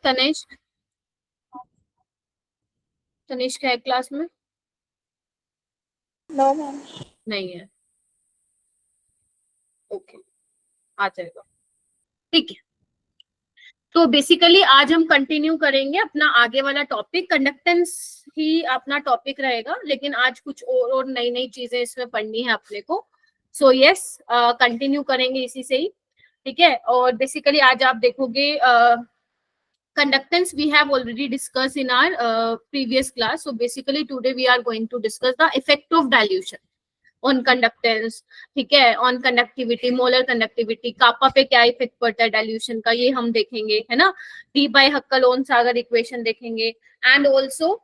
तनिष्क? तनिष्क है क्लास में? No ma'am. नहीं है। ओके, आ जाएगा, ठीक है। तो बेसिकली आज हम कंटिन्यू करेंगे अपना आगे वाला टॉपिक, कंडक्टेंस ही अपना टॉपिक रहेगा, लेकिन आज कुछ और नई नई चीजें इसमें पढ़नी है अपने को। सो यस, कंटिन्यू करेंगे इसी से ही, ठीक है। और बेसिकली आज आप देखोगे conductance we have already discussed in our previous class. So basically today we are going to discuss the effect of dilution on conductance, ठीक है, on conductivity, molar conductivity, कापा पे क्या इफेक्ट पड़ता है डाइल्यूशन का, ये हम देखेंगे, है ना। डी बाय हक्कल सागर इक्वेशन देखेंगे, एंड ऑल्सो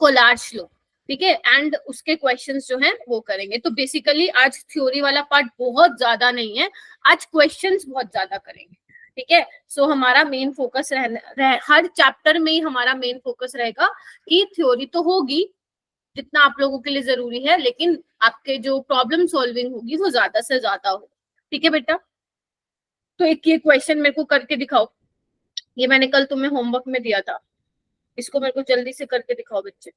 कोलार्च लॉ, ठीक है, एंड उसके क्वेश्चंस जो हैं वो करेंगे। तो बेसिकली आज थ्योरी वाला पार्ट बहुत ज्यादा नहीं है, आज क्वेश्चंस बहुत ज्यादा करेंगे, ठीक है। सो हमारा मेन फोकस हर चैप्टर में ही हमारा मेन फोकस रहेगा कि थ्योरी तो होगी जितना आप लोगों के लिए जरूरी है, लेकिन आपके जो प्रॉब्लम सॉल्विंग होगी वो ज्यादा से ज्यादा हो, ठीक है बेटा। तो एक ये क्वेश्चन मेरे को करके दिखाओ, ये मैंने कल तुम्हें होमवर्क में दिया था, इसको मेरे को जल्दी से करके दिखाओ बच्चे।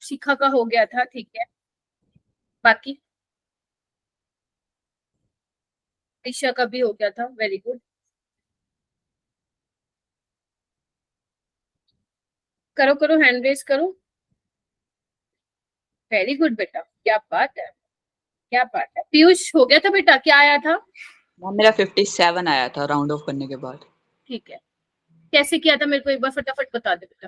शिखा का हो गया था, ठीक है, बाकी ईशा का भी हो गया था, वेरी गुड। करो करो, हैंड रेज करो, वेरी गुड बेटा, क्या बात है, क्या बात है। पीयूष हो गया था बेटा, क्या आया था? मेरा 57 आया था राउंड ऑफ करने के बाद। ठीक है, कैसे किया था मेरे को एक बार फटाफट बता दे बेटा।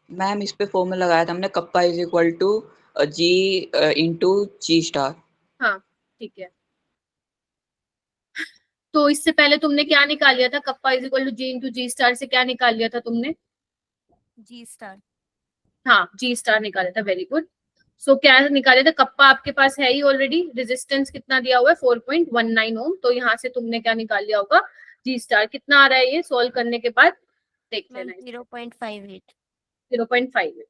मैम इस पे फॉर्मूला लगाया था हमने, kappa is equal to G into G star. हाँ ठीक है, तो इससे पहले तुमने क्या निकाल लिया था? Kappa is equal to G into G star से क्या निकाल लिया था तुमने? G star. हाँ जी स्टार निकाला था, वेरी गुड। सो क्या निकाले थे? कप्पा आपके पास है ही ऑलरेडी, रेजिस्टेंस कितना दिया हुआ है 4.19 ओम, तो यहाँ से तुमने क्या निकाल लिया होगा? जी स्टार। कितना आ रहा है ये सोल्व करने के बाद? देख लेना, 0.58। 0.58।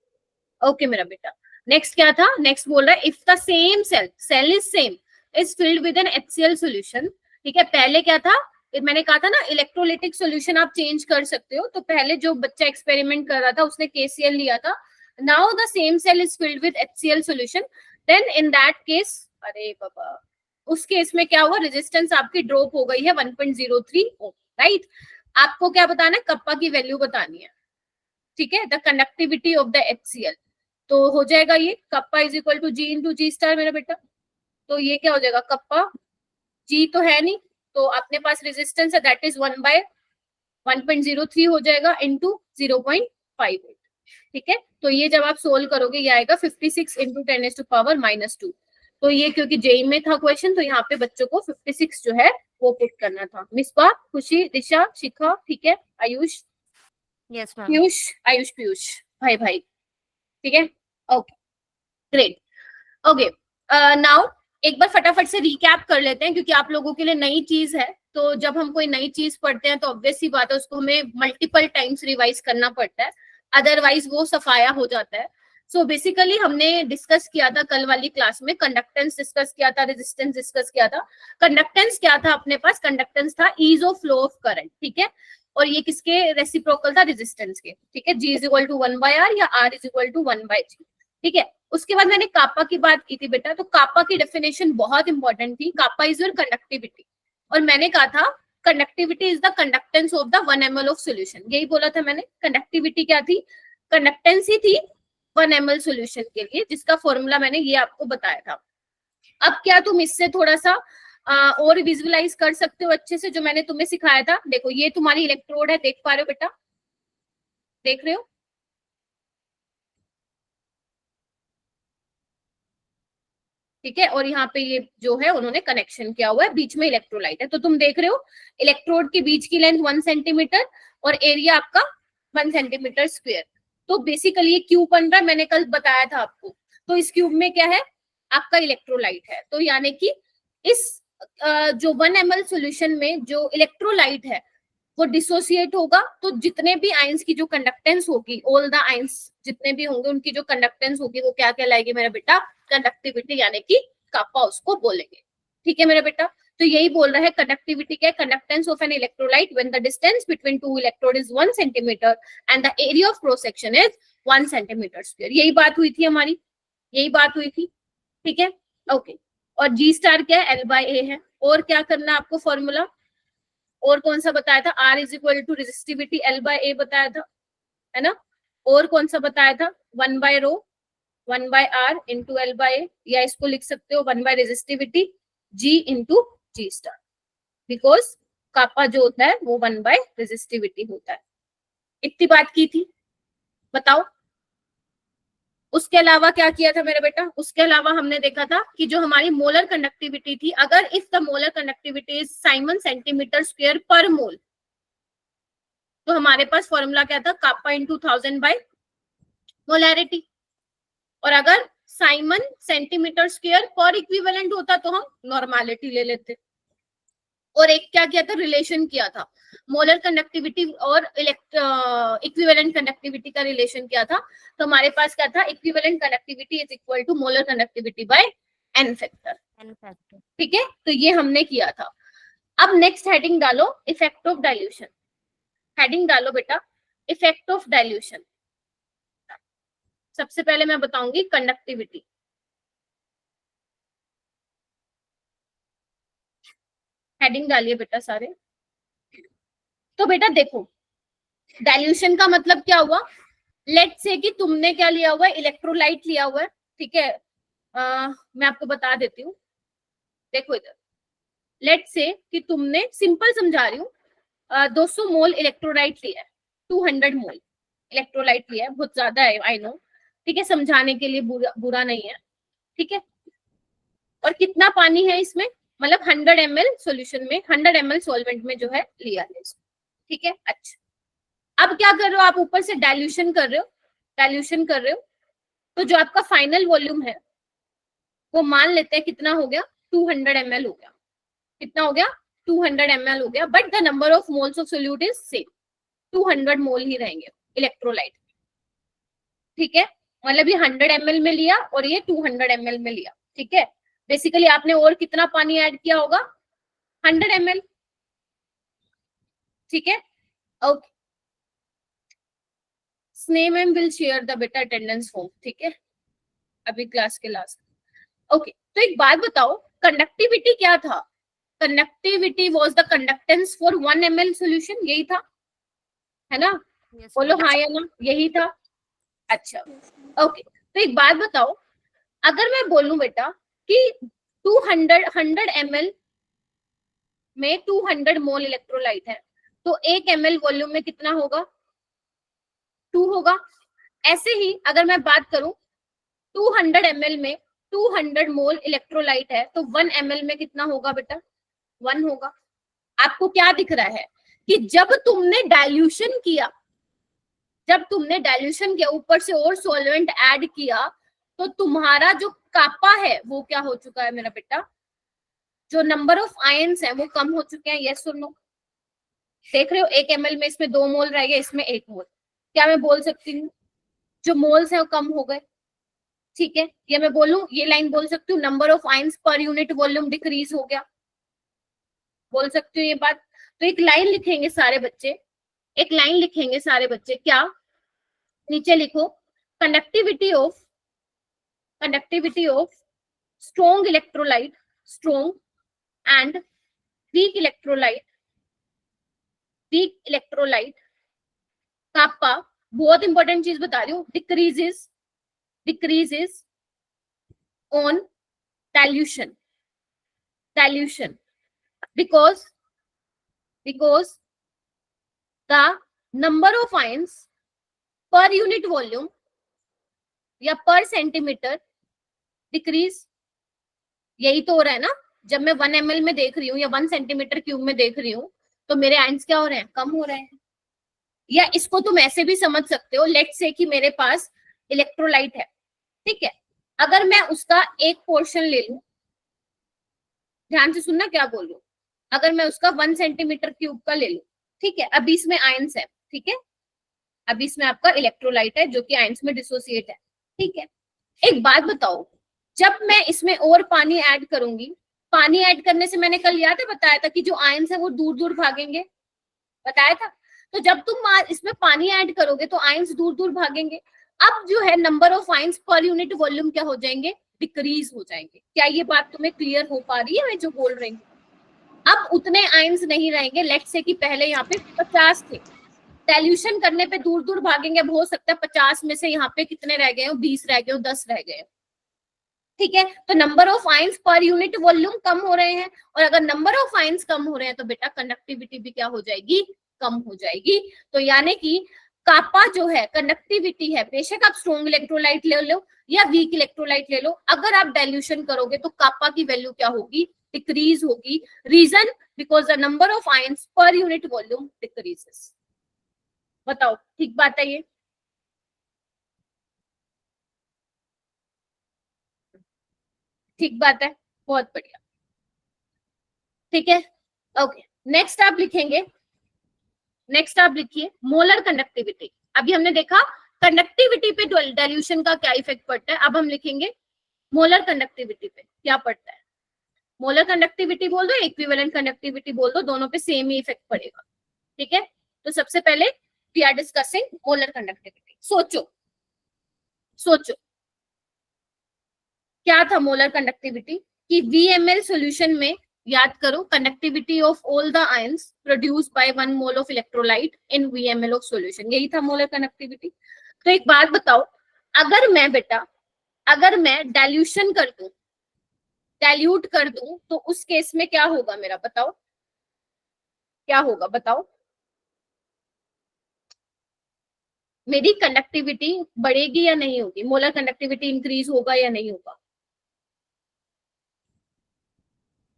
ओके मेरा बेटा। नेक्स्ट क्या था? नेक्स्ट बोल रहा है if the same cell is same is filled with an HCl solution, ठीक है। पहले क्या था, मैंने कहा था ना इलेक्ट्रोलिटिक सॉल्यूशन आप चेंज कर सकते हो, तो पहले जो बच्चा एक्सपेरिमेंट कर रहा था उसने KCl लिया था। Now the same cell is filled with HCl solution, then in that case, अरे बाबा, उस केस में क्या हुआ? रेजिस्टेंस आपकी ड्रॉप हो गई है 1.03 ओम, राइट। आपको क्या बताना है? कप्पा की वैल्यू बतानी है, ठीक है, the conductivity of the HCl। तो हो जाएगा ये kappa is equal to G into G star मेरा बेटा। तो ये क्या हो जाएगा? कप्पा, जी तो है नहीं, तो अपने पास रेजिस्टेंस है दैट इज 1/1.03 हो जाएगा इंटू 0.58, ठीक है। तो ये जब आप सोल्व करोगे ये आएगा 56 इंटू 10⁻⁻²। तो ये क्योंकि जेई में था क्वेश्चन, तो यहाँ पे बच्चों को 56 जो है वो पुट करना था। मिसबा, खुशी, दिशा, शिखा, ठीक है, आयुष, यस मैम। पीयूष, आयुष पीयूष, भाई भाई, ठीक है, ओके ग्रेट। ओके नाउ एक बार फटाफट से रिकैप कर लेते हैं, क्योंकि आप लोगों के लिए नई चीज है, तो जब हम कोई नई चीज पढ़ते हैं तो ऑब्वियस सी बात है उसको हमें मल्टीपल टाइम्स रिवाइज करना पड़ता है, अदरवाइज वो सफाया हो जाता है। सो बेसिकली हमने डिस्कस किया था कल वाली क्लास में, कंडक्टेंस डिस्कस किया था, रेजिस्टेंस डिस्कस किया था। कंडक्टेंस क्या था अपने पास? कंडक्टेंस था ease of flow of current, ठीक है, और ये किसके रेसिप्रोकल था? रेजिस्टेंस के, ठीक है। जी इज इक्वल टू 1/r या r is equal to 1/g, ठीक है। उसके बाद मैंने कापा की बात की थी बेटा, तो कापा की डेफिनेशन बहुत इंपॉर्टेंट थी। कापा इज योर कंडक्टिविटी, और मैंने कहा था conductivity is the conductance of the 1 ml of solution, यही बोला था मैंने। कंडक्टिविटी क्या थी? कंडक्टेंस ही थी 1 ml सोल्यूशन के लिए, जिसका फॉर्मूला मैंने ये आपको बताया था। अब क्या तुम इससे थोड़ा सा और विजुअलाइज कर सकते हो अच्छे से जो मैंने तुम्हें सिखाया था? देखो ये तुम्हारी इलेक्ट्रोड है, देख पा रहे हो बेटा? देख रहे हो? ठीक है, और यहाँ पे ये जो है उन्होंने कनेक्शन किया हुआ है, बीच में इलेक्ट्रोलाइट है। तो तुम देख रहे हो इलेक्ट्रोड के बीच की लेंथ 1 सेंटीमीटर और एरिया आपका 1 सेंटीमीटर स्क्वायर। तो बेसिकली ये क्यूब बन रहा है, मैंने कल बताया था आपको। तो इस क्यूब में क्या है? आपका इलेक्ट्रोलाइट है। तो यानी कि इस जो 1 ml सोल्यूशन में जो इलेक्ट्रोलाइट है वो डिसोसिएट होगा, तो जितने भी आयंस की जो कंडक्टेंस होगी, ऑल द आयंस जितने भी होंगे उनकी जो कंडक्टेंस होगी वो क्या कहलाएगी मेरा बेटा? कंडक्टिविटी, यानी कि कापा उसको बोलेंगे, ठीक है मेरा बेटा। तो यही बोल रहा है कंडक्टिविटी क्या है, conductance of an electrolyte when the distance between two electrode is 1 centimetre and the area of cross section is 1 centimetre square. यही बात हुई थी हमारी, यही बात हुई थी, ठीक है ओके। और जी स्टार क्या है, एल बाय ए है। और क्या करना है आपको फॉर्मूला, और कौन सा बताया था, R is equal to resistivity L by A बताया था, है ना। और कौन सा बताया था, 1 by rho 1 by R into L by A, या इसको लिख सकते हो 1 by resistivity G into G star, because kappa जो होता है वो 1 बाय रेजिस्टिविटी होता है। इतनी बात की थी, बताओ उसके अलावा क्या किया था मेरा बेटा। उसके अलावा हमने देखा था कि जो हमारी मोलर कंडक्टिविटी थी, अगर if the molar conductivity is Simon centimetre square पर मोल, तो हमारे पास फॉर्मूला क्या था, कापा इंटू 1000 बाय मोलैरिटी। और अगर साइमन सेंटीमीटर स्क्वायर पर इक्विवेलेंट होता तो हम नॉर्मलिटी ले लेते। और एक क्या किया था, रिलेशन किया था, मोलर कंडक्टिविटी और इक्विवेलेंट कंडक्टिविटी का रिलेशन किया था। तो हमारे पास क्या था, equivalent conductivity is equal to molar conductivity by n factor, ठीक है। तो ये हमने किया था। अब नेक्स्ट हेडिंग डालो, इफेक्ट ऑफ डाइल्यूशन। हेडिंग डालो बेटा, इफेक्ट ऑफ डाइल्यूशन। सबसे पहले मैं बताऊंगी कंडक्टिविटी। हेडिंग डालिए बेटा सारे। तो बेटा देखो, डाइल्यूशन का मतलब क्या हुआ, लेट से कि तुमने क्या लिया हुआ है, इलेक्ट्रोलाइट लिया हुआ है, ठीक है। मैं आपको बता देती हूँ, देखो इधर, लेट से कि तुमने, सिंपल समझा रही हूँ, 200 मोल इलेक्ट्रोलाइट लिया है, 200 मोल इलेक्ट्रोलाइट लिया है, बहुत ज्यादा है आई नो, ठीक है, समझाने के लिए बुरा नहीं है, ठीक है। और कितना पानी है इसमें, मतलब 100 ml सॉल्यूशन में, 100 ml सॉल्वेंट में जो है लिया है इसको, ठीक है। अच्छा, अब क्या कर रहे हो आप, ऊपर से डाइल्यूशन कर रहे हो, डाइल्यूशन कर रहे हो, तो जो आपका फाइनल वॉल्यूम है वो मान लेते हैं कितना हो गया, 200 ml हो गया। कितना हो गया, 200 ml हो गया, but the number of moles of solute is same, 200 मोल ही रहेंगे इलेक्ट्रोलाइट, ठीक है। मतलब ये 100 ml में लिया और ये 200 ml में लिया, ठीक है। बेसिकली आपने और कितना पानी ऐड किया होगा, 100 ml, ठीक है ओके। स्नेह मैम विल शेयर द बेटा अटेंडेंस फॉर्म, ठीक है, अभी क्लास के लास्ट, ओके। तो एक बात बताओ, कंडक्टिविटी क्या था, conductivity was the conductance for 1 ml solution, यही था, है ना, बोलो हाँ या ना, यही था। अच्छा ओके, तो एक बात बताओ, अगर मैं बोलूं बेटा कि 100 ml में 200 मोल इलेक्ट्रोलाइट है, तो 1 ml वॉल्यूम में कितना होगा, 2 होगा। ऐसे ही अगर मैं बात करूं 200 ml में 200 मोल इलेक्ट्रोलाइट है, तो 1 ml में कितना होगा बेटा, 1 होगा। आपको क्या दिख रहा है कि जब तुमने डाइल्यूशन किया, जब तुमने डाइल्यूशन किया, ऊपर से और सॉल्वेंट ऐड किया, तो तुम्हारा जो कापा है वो क्या हो चुका है मेरा बेटा, जो नंबर ऑफ आयंस है वो कम हो चुके हैं, यस और नो। देख रहे हो, 1 ml में इसमें 2 मोल रह गए, इसमें 1 मोल, क्या मैं बोल सकती हूँ जो मोल्स है वो कम हो गए, ठीक है। या मैं बोलूं, ये लाइन बोल सकती हूँ, number of ions per unit volume decrease हो गया, बोल सकती हूँ ये बात। तो एक लाइन लिखेंगे सारे बच्चे, एक लाइन लिखेंगे सारे बच्चे, क्या, नीचे लिखो, conductivity of strong electrolyte, strong and weak electrolyte kappa, बहुत इंपॉर्टेंट चीज बता रही हूँ, decreases on dilution because the number of ions per unit volume या पर सेंटीमीटर डिक्रीज, यही तो हो रहा है ना। जब मैं 1 ml में देख रही हूँ या 1 सेंटीमीटर क्यूब में देख रही हूँ, तो मेरे आयंस क्या हो रहे हैं, कम हो रहे हैं। या इसको तुम ऐसे भी समझ सकते हो, लेट्स से कि मेरे पास इलेक्ट्रोलाइट है, ठीक है, अगर मैं उसका एक पोर्शन ले लूं, ध्यान से सुनना क्या बोल रही हूँ, अगर मैं उसका 1 सेंटीमीटर क्यूब का ले लूं, ठीक है, अभी इसमें आयंस है, ठीक है, अभी इसमें आपका इलेक्ट्रोलाइट है जो कि आयंस में डिसोसिएट है, ठीक है। एक बात बताओ, जब मैं इसमें और पानी ऐड करूंगी पानी ऐड करने से मैंने कल याद है बताया था कि जो आयंस है वो दूर दूर भागेंगे, बताया था। तो जब तुम इसमें पानी ऐड करोगे तो आयंस दूर दूर भागेंगे। अब जो है number of ions per unit volume क्या हो जाएंगे, डिक्रीज हो जाएंगे। क्या ये बात तुम्हें क्लियर हो पा रही है मैं जो बोल रही हूँ? अब उतने आयंस नहीं रहेंगे, लेट्स से कि पहले यहाँ पे 50 थे, डाइल्यूशन करने पे दूर दूर भागेंगे। अब हो सकता है 50 में से यहाँ पे कितने रह गए हो, 20 रह गए हो, 10 रह गए हो, ठीक है। तो number of ions per unit volume कम हो रहे हैं, और अगर नंबर ऑफ आयंस कम हो रहे हैं तो बेटा कंडक्टिविटी भी क्या हो जाएगी, कम हो जाएगी। तो यानी कि कापा जो है कंडक्टिविटी है, बेशक आप स्ट्रॉन्ग इलेक्ट्रोलाइट ले लो या वीक इलेक्ट्रोलाइट ले लो, अगर आप डाइल्यूशन करोगे तो कापा की वैल्यू क्या होगी, डिक्रीज होगी। Reason, because the number of ions per unit volume decreases. बताओ ठीक बात है ये? ठीक बात है, बहुत बढ़िया, ठीक है। ओके, नेक्स्ट आप लिखेंगे, नेक्स्ट आप लिखिए मोलर कंडक्टिविटी। अभी हमने देखा कंडक्टिविटी पे डाइल्यूशन का क्या इफेक्ट पड़ता है, अब हम लिखेंगे मोलर कंडक्टिविटी पे क्या पड़ता है। मोलर कंडक्टिविटी बोल दो, इक्विवेलेंट कंडक्टिविटी बोल दो, दोनों पे सेम ही इफेक्ट पड़ेगा, ठीक है। तो सबसे पहले we are discussing molar conductivity. सोचो सोचो क्या था मोलर कंडक्टिविटी, कि VML सॉल्यूशन में याद करो conductivity of all the ions produced by 1 mole of electrolyte in VML of solution, यही था मोलर कंडक्टिविटी। तो एक बात बताओ, अगर मैं बेटा अगर मैं डाइल्यूशन कर दूं, डाइल्यूट कर दूं, तो उस केस में क्या होगा मेरा, बताओ क्या होगा, बताओ। मेरी कंडक्टिविटी बढ़ेगी या नहीं होगी, मोलर कंडक्टिविटी इंक्रीज होगा या नहीं होगा।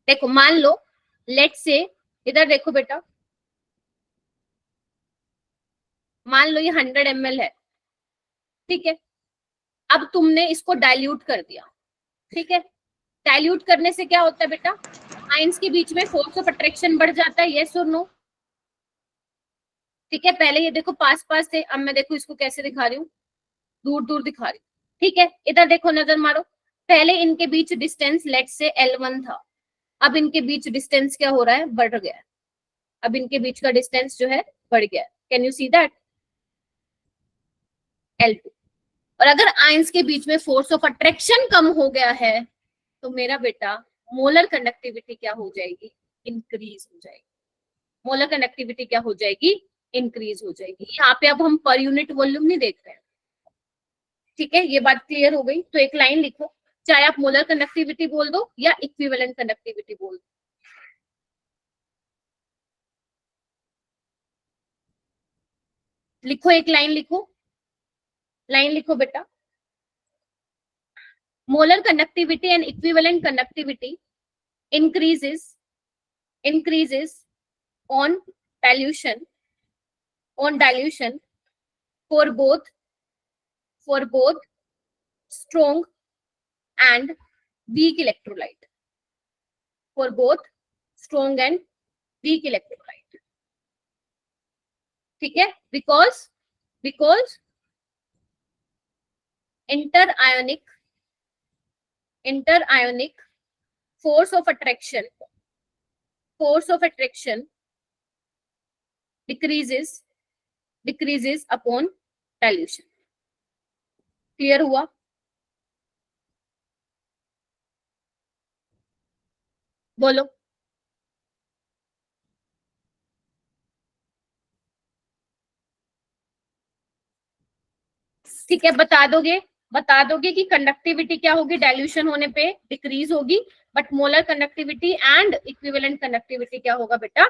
देखो मान लो, लेट से, इधर देखो बेटा, मान लो ये 100 ml है, ठीक है। अब तुमने इसको डाइल्यूट कर दिया, ठीक है। डाइल्यूट करने से क्या होता है बेटा, आयंस के बीच में फोर्स ऑफ अट्रैक्शन बढ़ जाता है, यस और नो, ठीक है। पहले ये देखो पास पास थे, अब मैं देखो इसको कैसे दिखा रही हूँ, दूर दूर दिखा रही हूँ, ठीक है। इधर देखो, नजर मारो, पहले इनके बीच डिस्टेंस लेट से L1 था, अब इनके बीच डिस्टेंस क्या हो रहा है, बढ़ गया है। अब इनके बीच का डिस्टेंस जो है बढ़ गया है, can you see that, L2। और अगर आयंस के बीच में फोर्स ऑफ अट्रैक्शन कम हो गया है तो मेरा बेटा मोलर कंडक्टिविटी क्या हो जाएगी, इंक्रीज हो जाएगी। मोलर कंडक्टिविटी क्या हो जाएगी, इंक्रीज हो जाएगी। यहाँ पे अब हम पर यूनिट वॉल्यूम नहीं देख रहे हैं, ठीक है। ये बात क्लियर हो गई। तो एक लाइन लिखो, चाहे आप मोलर कंडक्टिविटी बोल दो या इक्विवेलेंट कंडक्टिविटी बोल दो, लिखो एक लाइन लिखो, लाइन लिखो बेटा। Molar conductivity and equivalent conductivity increases on dilution for both strong and weak electrolyte, for both strong and weak electrolyte, ठीक है। because interionic force of attraction decreases upon dilution। Clear हुआ? बोलो। ठीक है, बता दोगे कि कंडक्टिविटी क्या होगी, डाइल्यूशन होने पे डिक्रीज होगी, but molar conductivity and equivalent conductivity क्या होगा बेटा,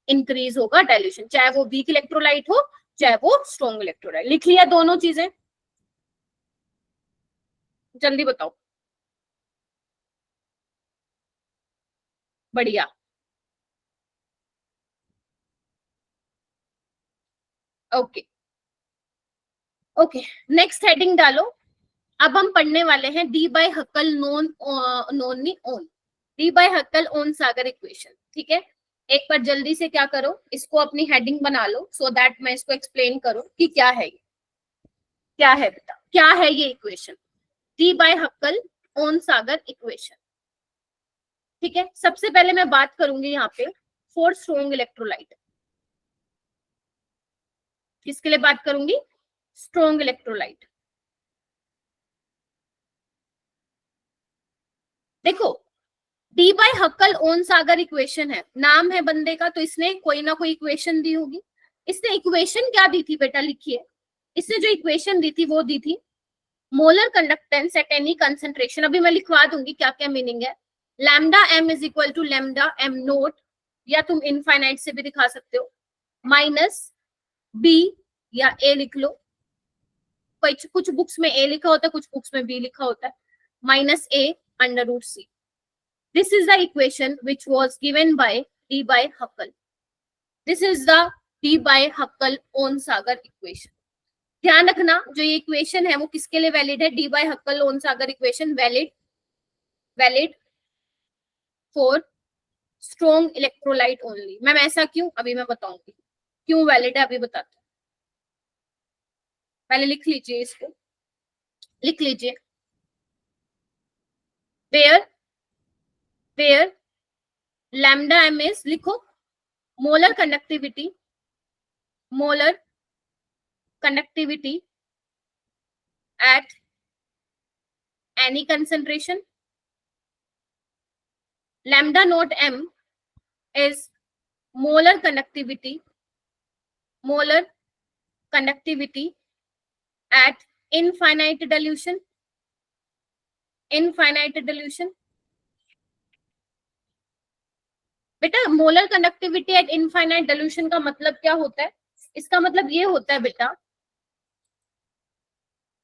इंक्रीज होगा डाइल्यूशन, चाहे वो वीक इलेक्ट्रोलाइट हो चाहे वो स्ट्रॉन्ग इलेक्ट्रोलाइट। लिख लिया दोनों चीजें, जल्दी बताओ। बढ़िया, ओके ओके, नेक्स्ट हेडिंग डालो। अब हम पढ़ने वाले हैं D bye हक्कल D bye Huckel Onsager equation, ठीक है। एक बार जल्दी से क्या करो, इसको अपनी हेडिंग बना लो सो दैट मैं इसको एक्सप्लेन करूं कि क्या है ये, क्या है बेटा, क्या है ये equation, D bye Huckel Onsager equation. ठीक है, सबसे पहले मैं बात करूंगी यहाँ पे फॉर स्ट्रॉन्ग इलेक्ट्रोलाइट। किसके लिए बात करूंगी? Strong electrolyte. देखो, D bye Huckel Onsager equation है, नाम है बंदे का, तो इसने कोई ना कोई इक्वेशन दी होगी। इसने इक्वेशन क्या दी थी बेटा, लिखिए। इसने जो इक्वेशन दी थी वो दी थी molar conductance at any concentration. अभी मैं लिखवा दूंगी क्या क्या मीनिंग है। Lambda m is equal to lambda m naught, या तुम इनफाइनाइट से भी दिखा सकते हो, माइनस बी या ए लिख लो। कुछ बुक्स में ए लिखा होता है, कुछ बुक्स में बी लिखा होता है, minus a under root c. This is the equation which was given by D by Huckel. This is the D by Huckel own Sagar equation. ध्यान रखना, जो ये इक्वेशन है वो किसके लिए वैलिड है? Debye Huckel Onsager equation valid for strong electrolyte only. Ma'am ऐसा क्यों? अभी मैं बताऊंगी क्यों वैलिड है, अभी बताती हूँ। पहले लिख लीजिए, इसको लिख लीजिए। where lambda m is, लिखो, molar conductivity at any concentration. Lambda naught m is molar conductivity at infinite dilution. बेटा molar conductivity at infinite dilution का मतलब क्या होता है? इसका मतलब ये होता है बेटा,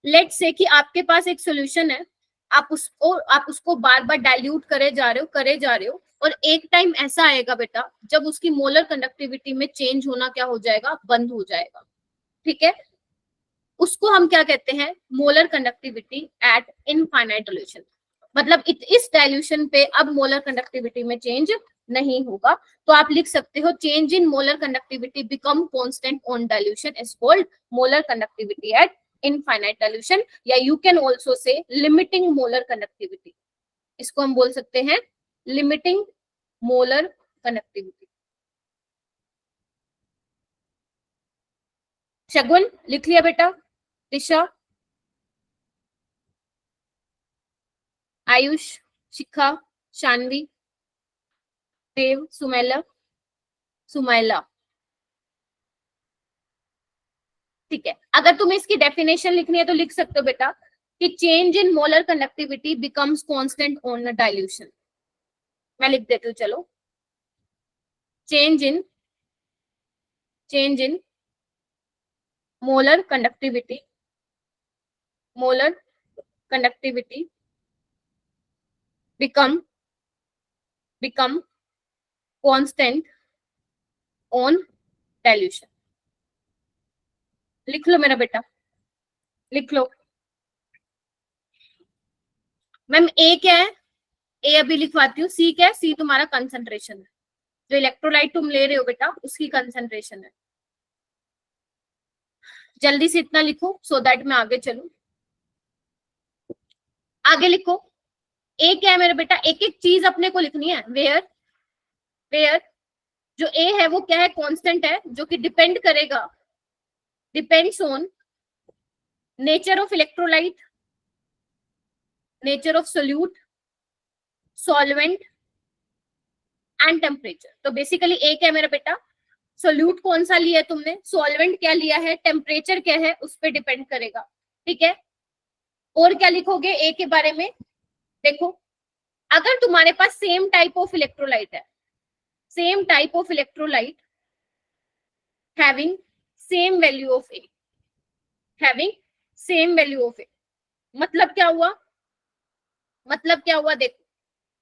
लेट्स से कि आपके पास एक सॉल्यूशन है, आप उसको बार बार डाइल्यूट करे जा रहे हो, और एक टाइम ऐसा आएगा बेटा जब उसकी मोलर कंडक्टिविटी में चेंज होना क्या हो जाएगा? बंद हो जाएगा। ठीक है, उसको हम क्या कहते हैं? Molar conductivity at infinite dilution. मतलब इस डाइल्यूशन पे अब मोलर कंडक्टिविटी में चेंज नहीं होगा। तो आप लिख सकते हो change in molar conductivity become constant on dilution is called molar conductivity at infinite dilution, या you can also say limiting molar conductivity. इसको हम बोल सकते हैं लिमिटिंग मोलर कंडक्टिविटी। शगुन लिख लिया बेटा? दिशा, आयुष, शिखा, शानवी, देव, सुमैला। ठीक है, अगर तुम्हें इसकी डेफिनेशन लिखनी है तो लिख सकते हो बेटा कि change in molar conductivity becomes constant on dilution. मैं लिख देती हूँ, चलो। Change in molar conductivity become constant on dilution। लिख लो मेरा बेटा, लिख लो। मैम ए क्या है? ए अभी लिखवाती हूँ। सी क्या है? सी तुम्हारा कंसंट्रेशन है, जो इलेक्ट्रोलाइट तुम ले रहे हो बेटा उसकी कंसंट्रेशन है। जल्दी से इतना लिखो सो दैट मैं आगे चलूं। आगे लिखो, ए क्या है मेरे बेटा? एक एक चीज अपने को लिखनी है। वेयर जो ए है वो क्या है? कांस्टेंट है, जो कि depends on nature of electrolyte, nature of solute, solvent and temperature. तो बेसिकली ए क्या है मेरा बेटा? सोल्यूट कौन सा लिया है तुमने, सॉल्वेंट क्या लिया है, टेम्परेचर क्या है, उस पर डिपेंड करेगा। ठीक है, और क्या लिखोगे ए के बारे में? देखो, अगर तुम्हारे पास सेम टाइप ऑफ इलेक्ट्रोलाइट है, same type of electrolyte having same value of A, मतलब क्या हुआ? देखो,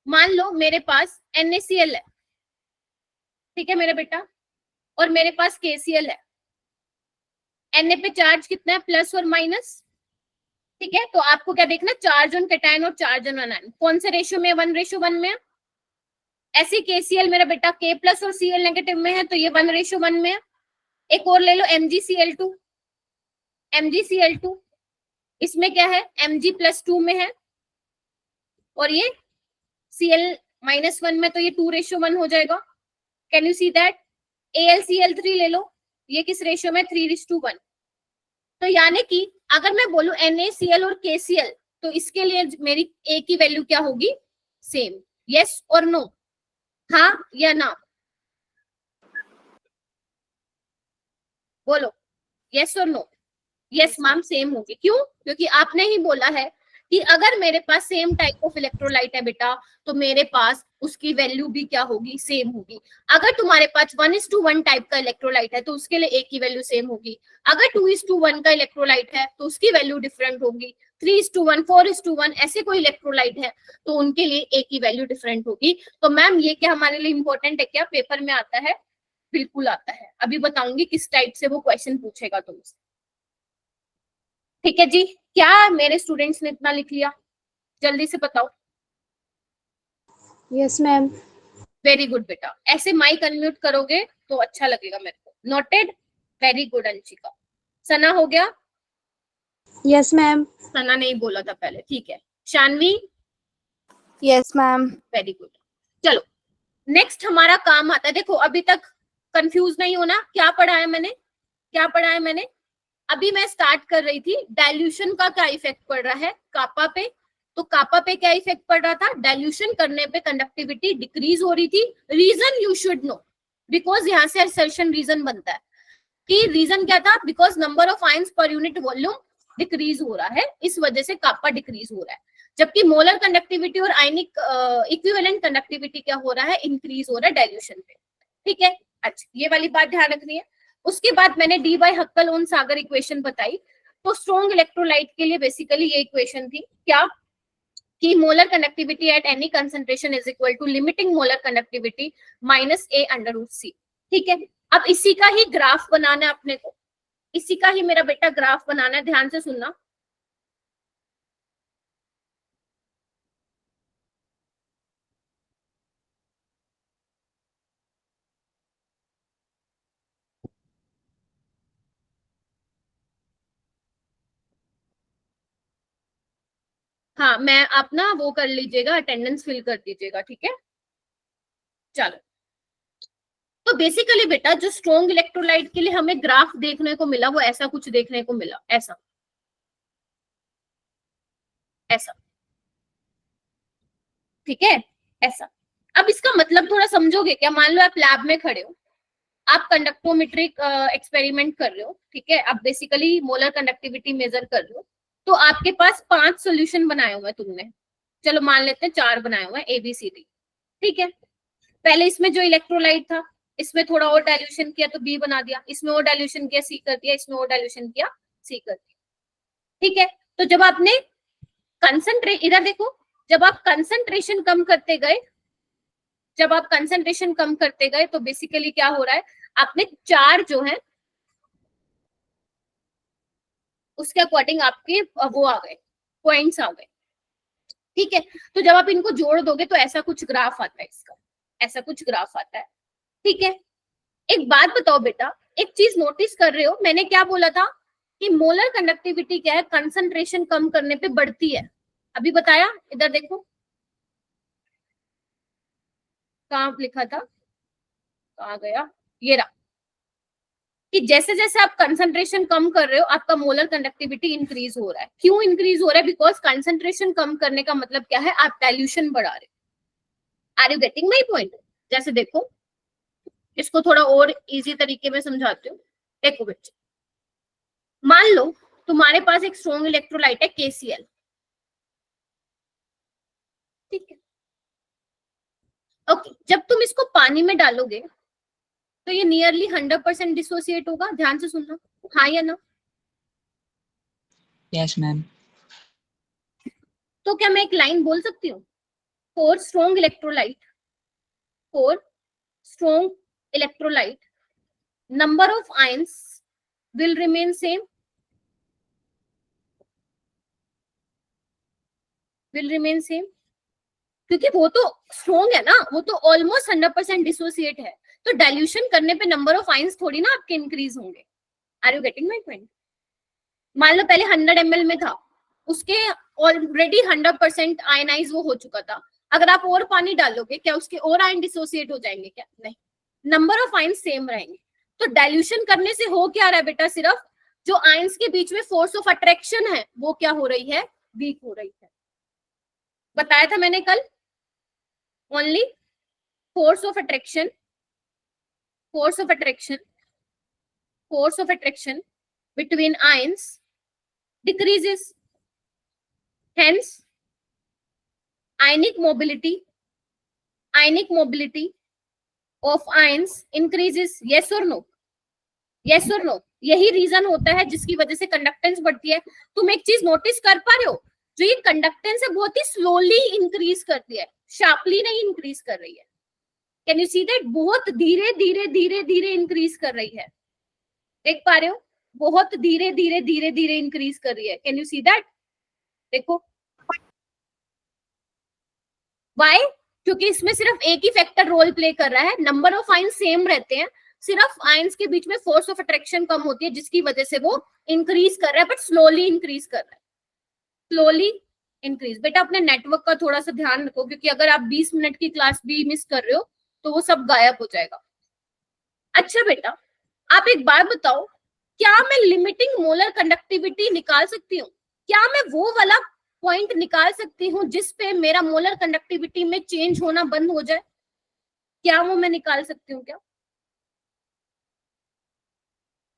मान लो मेरे पास NaCl है, ठीक है मेरे बेटा, और मेरे पास KCl है। Na पे चार्ज कितना है? प्लस और माइनस। ठीक है, तो आपको क्या देखना? चार्ज ऑन कैटायन और चार्ज ऑन एनायन कौन से रेशियो में? 1:1 में। ऐसे KCl मेरा बेटा K प्लस और Cl नेगेटिव में है, तो ये 1:1 में है। एक और ले लो MgCl2, इसमें क्या है? Mg+2 में है, और ये Cl -1 में तो ये 2:1 हो जाएगा। Can you see that? AlCl3 ले लो, ये किस रेशियो में? 3:1। तो यानी कि अगर मैं बोलूं NaCl और KCl, तो इसके लिए मेरी A की वैल्यू क्या होगी? सेम। यस और नो? हाँ या ना? बोलो यस और नो। यस मैम, सेम होगी। क्यों? क्योंकि आपने ही बोला है कि अगर मेरे पास सेम टाइप ऑफ इलेक्ट्रोलाइट है बेटा, तो मेरे पास उसकी वैल्यू भी क्या होगी? सेम होगी। अगर तुम्हारे पास 1:1 टाइप का इलेक्ट्रोलाइट है तो उसके लिए A की वैल्यू सेम होगी। अगर 2:1 का इलेक्ट्रोलाइट है तो उसकी वैल्यू डिफरेंट होगी। 3:1, 4:1 ऐसे कोई इलेक्ट्रोलाइट है तो उनके लिए A की वैल्यू डिफरेंट होगी। तो मैम ये क्या हमारे लिए इंपॉर्टेंट है क्या? पेपर में आता है, बिल्कुल आता है। अभी बताऊंगी किस टाइप से वो क्वेश्चन पूछेगा तुमसे। ठीक है जी, क्या मेरे स्टूडेंट्स ने इतना लिख लिया? जल्दी से बताओ। Yes ma'am. वेरी गुड बेटा, ऐसे माइक अनम्यूट करोगे तो अच्छा लगेगा मेरे को। Noted, very good Anshika. Sana हो गया? Yes ma'am. सना नहीं बोला था पहले, ठीक है। Shanvi? Yes ma'am. Very good. चलो नेक्स्ट हमारा काम आता है, देखो अभी तक कंफ्यूज नहीं होना। क्या पढ़ा है मैंने? क्या पढ़ा है मैंने? अभी मैं स्टार्ट कर रही थी डाइल्यूशन का क्या इफेक्ट पड़ रहा है कापा पे। तो कापा पे क्या इफेक्ट पड़ रहा था? डाइल्यूशन करने पे कंडक्टिविटी डिक्रीज हो रही थी। Reason you should know, because यहाँ से असर्शन रीजन बनता है कि रीजन क्या था? Because number of ions per unit volume decrease हो रहा है, इस वजह से कापा डिक्रीज हो रहा है। जबकि मोलर कंडक्टिविटी और आयनिक इक्विवेलेंट कंडक्टिविटी क्या हो रहा है? इंक्रीज हो रहा है डाइल्यूशन पे। ठीक है, अच्छा ये वाली बात ध्यान रखनी है। उसके बाद मैंने D by हक्कल Onsager equation बताई। तो स्ट्रॉन्ग इलेक्ट्रोलाइट के लिए बेसिकली ये इक्वेशन थी क्या? कि molar conductivity at any concentration is equal to limiting molar conductivity minus A√C। ठीक है, अब इसी का ही ग्राफ बनाना है अपने को, इसी का ही मेरा बेटा ग्राफ बनाना है। ध्यान से सुनना। हाँ, मैं आप ना वो कर लीजिएगा, अटेंडेंस फिल कर दीजिएगा, ठीक है। चलो, तो बेसिकली बेटा जो स्ट्रॉन्ग इलेक्ट्रोलाइट के लिए हमें ग्राफ देखने को मिला वो ऐसा कुछ देखने को मिला, ऐसा ऐसा, ठीक है, ऐसा। अब इसका मतलब थोड़ा समझोगे क्या? मान लो आप लैब में खड़े हो, आप कंडक्टोमेट्रिक एक्सपेरिमेंट कर रहे हो, ठीक है, आप बेसिकली मोलर कंडक्टिविटी मेजर कर रहे हो। तो आपके पास 5 सोल्यूशन बनाए हुए हैं तुमने, चलो मान लेते हैं 4 बनाए हुए हैं ABCD, ठीक है। पहले इसमें जो इलेक्ट्रोलाइट था इसमें थोड़ा और डाइल्यूशन किया तो B बना दिया, इसमें और डाइल्यूशन किया C कर दिया, इसमें और डाइल्यूशन किया C कर दिया, ठीक है। तो जब आपने इधर देखो, जब आप कंसंट्रेशन कम करते गए, जब आप कंसंट्रेशन कम करते गए तो बेसिकली क्या हो रहा है? आपने 4 जो है उसके अकॉर्डिंग आपके वो आ गए, पॉइंट्स आ गए, ठीक है। तो जब आप इनको जोड़ दोगे तो ऐसा कुछ ग्राफ आता है, इसका ऐसा कुछ ग्राफ आता है, ठीक है। एक बात बताओ बेटा, एक चीज नोटिस कर रहे हो, मैंने क्या बोला था कि मोलर कंडक्टिविटी क्या है? कंसंट्रेशन कम करने पे बढ़ती है। अभी बताया, इधर देखो कहाँ लिखा था, कहाँ गया, ये रहा, कि जैसे जैसे आप कंसंट्रेशन कम कर रहे हो आपका मोलर कंडक्टिविटी इंक्रीज हो रहा है। क्यों इंक्रीज हो रहा है? बिकॉज कंसंट्रेशन कम करने का मतलब क्या है? आप डाइल्यूशन बढ़ा रहे हो। Are you getting my point? जैसे देखो, इसको थोड़ा और इजी तरीके में समझाती हूँ। देखो बच्चे, मान लो तुम्हारे पास एक स्ट्रॉन्ग इलेक्ट्रोलाइट है KCl, ठीक है, ओके। जब तुम इसको पानी में डालोगे तो ये नियरली 100% डिसोसिएट होगा। ध्यान से सुनना, हाँ या ना? Yes ma'am. तो क्या मैं एक लाइन बोल सकती हूँ? For strong electrolyte, for strong electrolyte number of ions will remain same, will remain same, क्योंकि वो तो स्ट्रॉन्ग है ना, वो तो ऑलमोस्ट 100% डिसोसिएट है। तो डाइल्यूशन करने पे नंबर ऑफ आयंस थोड़ी ना आपके इंक्रीज होंगे। Are you getting my point? मान लो पहले 100 ml में था, उसके ऑलरेडी 100% आयनाइज वो हो चुका था, अगर आप और पानी डालोगे क्या उसके और आयन डिसोसिएट हो जाएंगे क्या? नहीं, नंबर ऑफ आयन सेम रहेंगे। तो डाइल्यूशन करने से हो क्या रहा है बेटा, सिर्फ जो आयंस के बीच में फोर्स ऑफ अट्रैक्शन है वो क्या हो रही है, वीक हो रही है। बताया था मैंने कल, only force of attraction between ions decreases, hence ionic mobility of ions increases. yes or no? यही रीजन होता है जिसकी वजह से कंडक्टेंस बढ़ती है। तुम एक चीज नोटिस कर पा रहे हो, जो ये कंडक्टेंस है बहुत ही स्लोली इंक्रीज करती है, शार्पली नहीं इंक्रीज कर रही है। Can you see that? बहुत धीरे धीरे धीरे धीरे इंक्रीज कर रही है, देख पा रहे हो? बहुत धीरे धीरे धीरे धीरे इंक्रीज कर रही है। Can you see that? देखो वाई, क्योंकि इसमें सिर्फ एक ही फैक्टर रोल प्ले कर रहा है, नंबर ऑफ आयन सेम रहते हैं, सिर्फ आयंस के बीच में फोर्स ऑफ अट्रैक्शन कम होती है जिसकी वजह से वो इंक्रीज कर रहा है, बट स्लोली इंक्रीज कर रहा है, स्लोली इंक्रीज। बेटा अपने नेटवर्क का थोड़ा सा ध्यान रखो, क्योंकि अगर आप 20 मिनट की क्लास भी मिस कर रहे हो तो वो सब गायब हो जाएगा। अच्छा बेटा आप एक बात बताओ, क्या मैं लिमिटिंग मोलर कंडक्टिविटी निकाल सकती हूँ? क्या मैं वो वाला पॉइंट निकाल सकती हूँ जिस पे मेरा मोलर कंडक्टिविटी में चेंज होना बंद हो जाए? क्या वो मैं निकाल सकती हूँ क्या?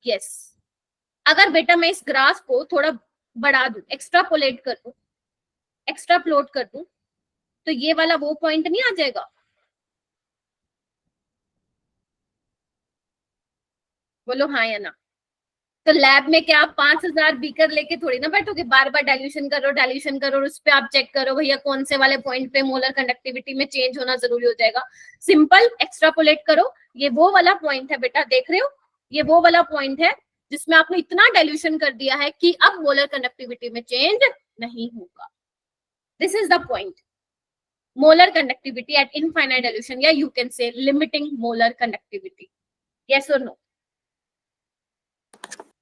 यस। अगर बेटा मैं इस ग्राफ को थोड़ा बढ़ा दूं, एक्स्ट्रापोलेट कर दूं, तो ये वाला वो पॉइंट नहीं आ जाएगा? बोलो हाँ या ना। तो लैब में क्या आप 5000 बीकर लेके थोड़ी ना बैठोगे, बार बार डाइल्यूशन करो और उस पे आप चेक करो भैया कौन से वाले पॉइंट पे मोलर कंडक्टिविटी में चेंज होना जरूरी हो जाएगा। सिंपल एक्स्ट्रापोलेट करो, ये वो वाला पॉइंट है बेटा, देख रहे हो? ये वो वाला पॉइंट है जिसमें आपने इतना डाइल्यूशन कर दिया है कि अब मोलर कंडक्टिविटी में चेंज नहीं होगा। This is the point, molar conductivity at infinite dilution, या you can say limiting molar conductivity. Yes और नो?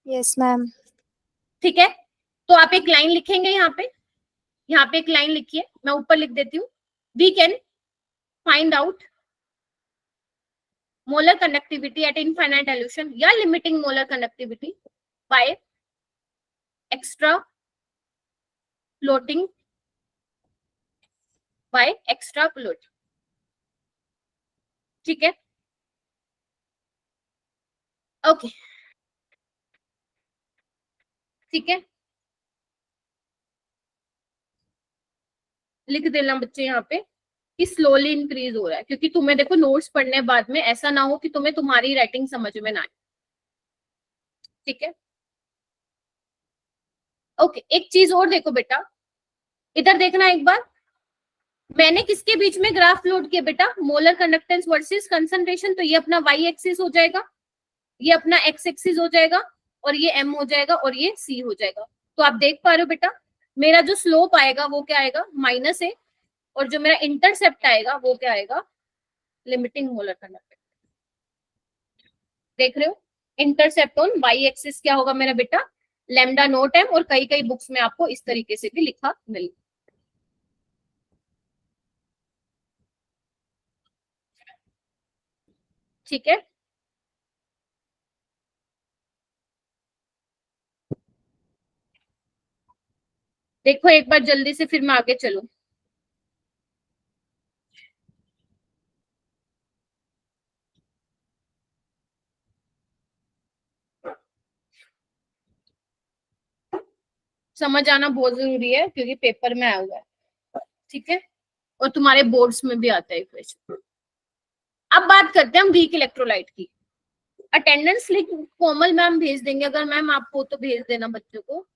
Yes ma'am. ठीक है, तो आप एक लाइन लिखेंगे यहाँ पे एक लाइन लिखिए, मैं ऊपर लिख देती हूँ। We can find out molar conductivity at infinite dilution या limiting molar conductivity by extrapolating ठीक है, ओके ठीक है, लिख देना बच्चे यहाँ पे कि स्लोली इंक्रीज हो रहा है, क्योंकि तुम्हें देखो नोट्स पढ़ने बाद में ऐसा ना हो कि तुम्हें तुम्हारी राइटिंग समझ में ना आए। ठीक है, ओके। एक चीज और देखो बेटा, इधर देखना एक बार, मैंने किसके बीच में ग्राफ लोड किया बेटा? Molar conductance versus concentration. तो ये अपना वाई एक्सिस हो जाएगा, ये अपना एक्स एक्सिस हो जाएगा, और ये एम हो जाएगा, और ये सी हो जाएगा। तो आप देख पा रहे हो बेटा, मेरा जो स्लोप आएगा वो क्या आएगा? -a, और जो मेरा इंटरसेप्ट आएगा वो क्या आएगा? Limiting molar conductance. देख रहे हो? इंटरसेप्ट ऑन वाई एक्सिस क्या होगा मेरा बेटा? लैम्डा नॉट एम, और कई कई बुक्स में आपको इस तरीके से भी लिखा मिलेगा। ठीक है, देखो एक बार जल्दी से, फिर मैं आगे चलूं। समझ आना बहुत जरूरी है क्योंकि पेपर में आया हुआ है। ठीक है, और तुम्हारे बोर्ड्स में भी आता है क्वेश्चन। अब बात करते हैं हम वीक इलेक्ट्रोलाइट की। अटेंडेंस लिख कोमल मैम भेज देंगे, अगर मैम आपको तो भेज देना बच्चों को।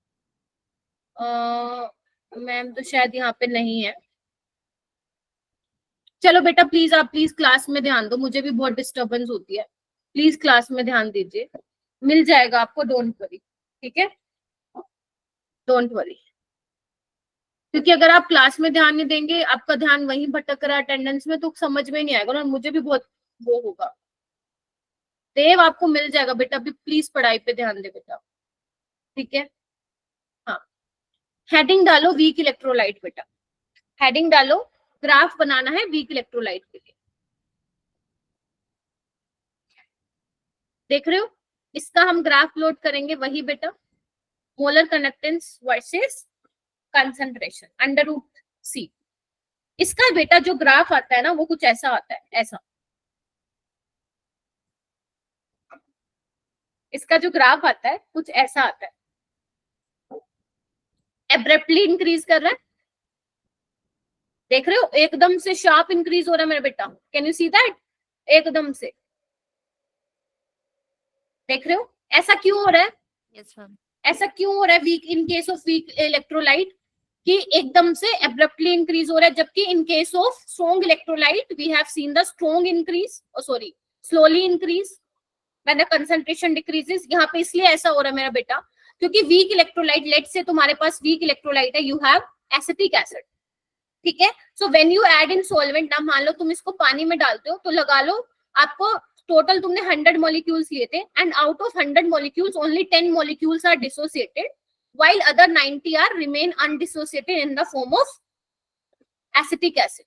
मैम तो शायद यहाँ पे नहीं है। चलो बेटा प्लीज, आप प्लीज क्लास में ध्यान दो, मुझे भी बहुत डिस्टर्बेंस होती है। प्लीज क्लास में ध्यान दीजिए, मिल जाएगा आपको, डोंट वरी। ठीक है, डोंट वरी, क्योंकि अगर आप क्लास में ध्यान नहीं देंगे, आपका ध्यान वहीं भटक रहा है अटेंडेंस में, तो समझ में नहीं आएगा और मुझे भी बहुत वो होगा। देव आपको मिल जाएगा बेटा, अभी प्लीज पढ़ाई पे ध्यान दे बेटा। ठीक है, हाँ, हेडिंग डालो वीक इलेक्ट्रोलाइट बेटा, हेडिंग डालो ग्राफ बनाना है वीक इलेक्ट्रोलाइट के लिए। देख रहे हो, इसका हम ग्राफ प्लॉट करेंगे, वही बेटा molar conductance versus concentration under root C. इसका बेटा जो ग्राफ आता है ना वो कुछ ऐसा आता है, ऐसा। इसका जो ग्राफ आता है कुछ ऐसा आता है, एब्रप्टली इंक्रीज कर रहा है। देख रहे हो, एकदम से शार्प इंक्रीज हो रहा है मेरा बेटा, कैन यू सी दैट? एकदम से, देख रहे हो ऐसा क्यों हो रहा है? Yes, ma'am. ऐसा क्यों हो रहा है weak, in case of weak electrolyte कि एकदम से एब्रप्टली इंक्रीज हो रहा है, जबकि in case of strong electrolyte we have seen the strong increase, sorry slowly increase when the concentration decreases. यहाँ पे इसलिए ऐसा हो रहा है मेरा बेटा क्योंकि वीक इलेक्ट्रोलाइट, लेट से तुम्हारे पास वीक इलेक्ट्रोलाइट है, यू हैव एसिटिक एसिड, ठीक है। So when you add in solvent, ना मान लो तुम इसको पानी में डालते हो तो लगा लो आपको टोटल तुमने 100 मॉलिक्यूल्स लिए थे and out of 100 molecules only 10 molecules are dissociated while other 90 are remain undissociated in the form of acetic acid।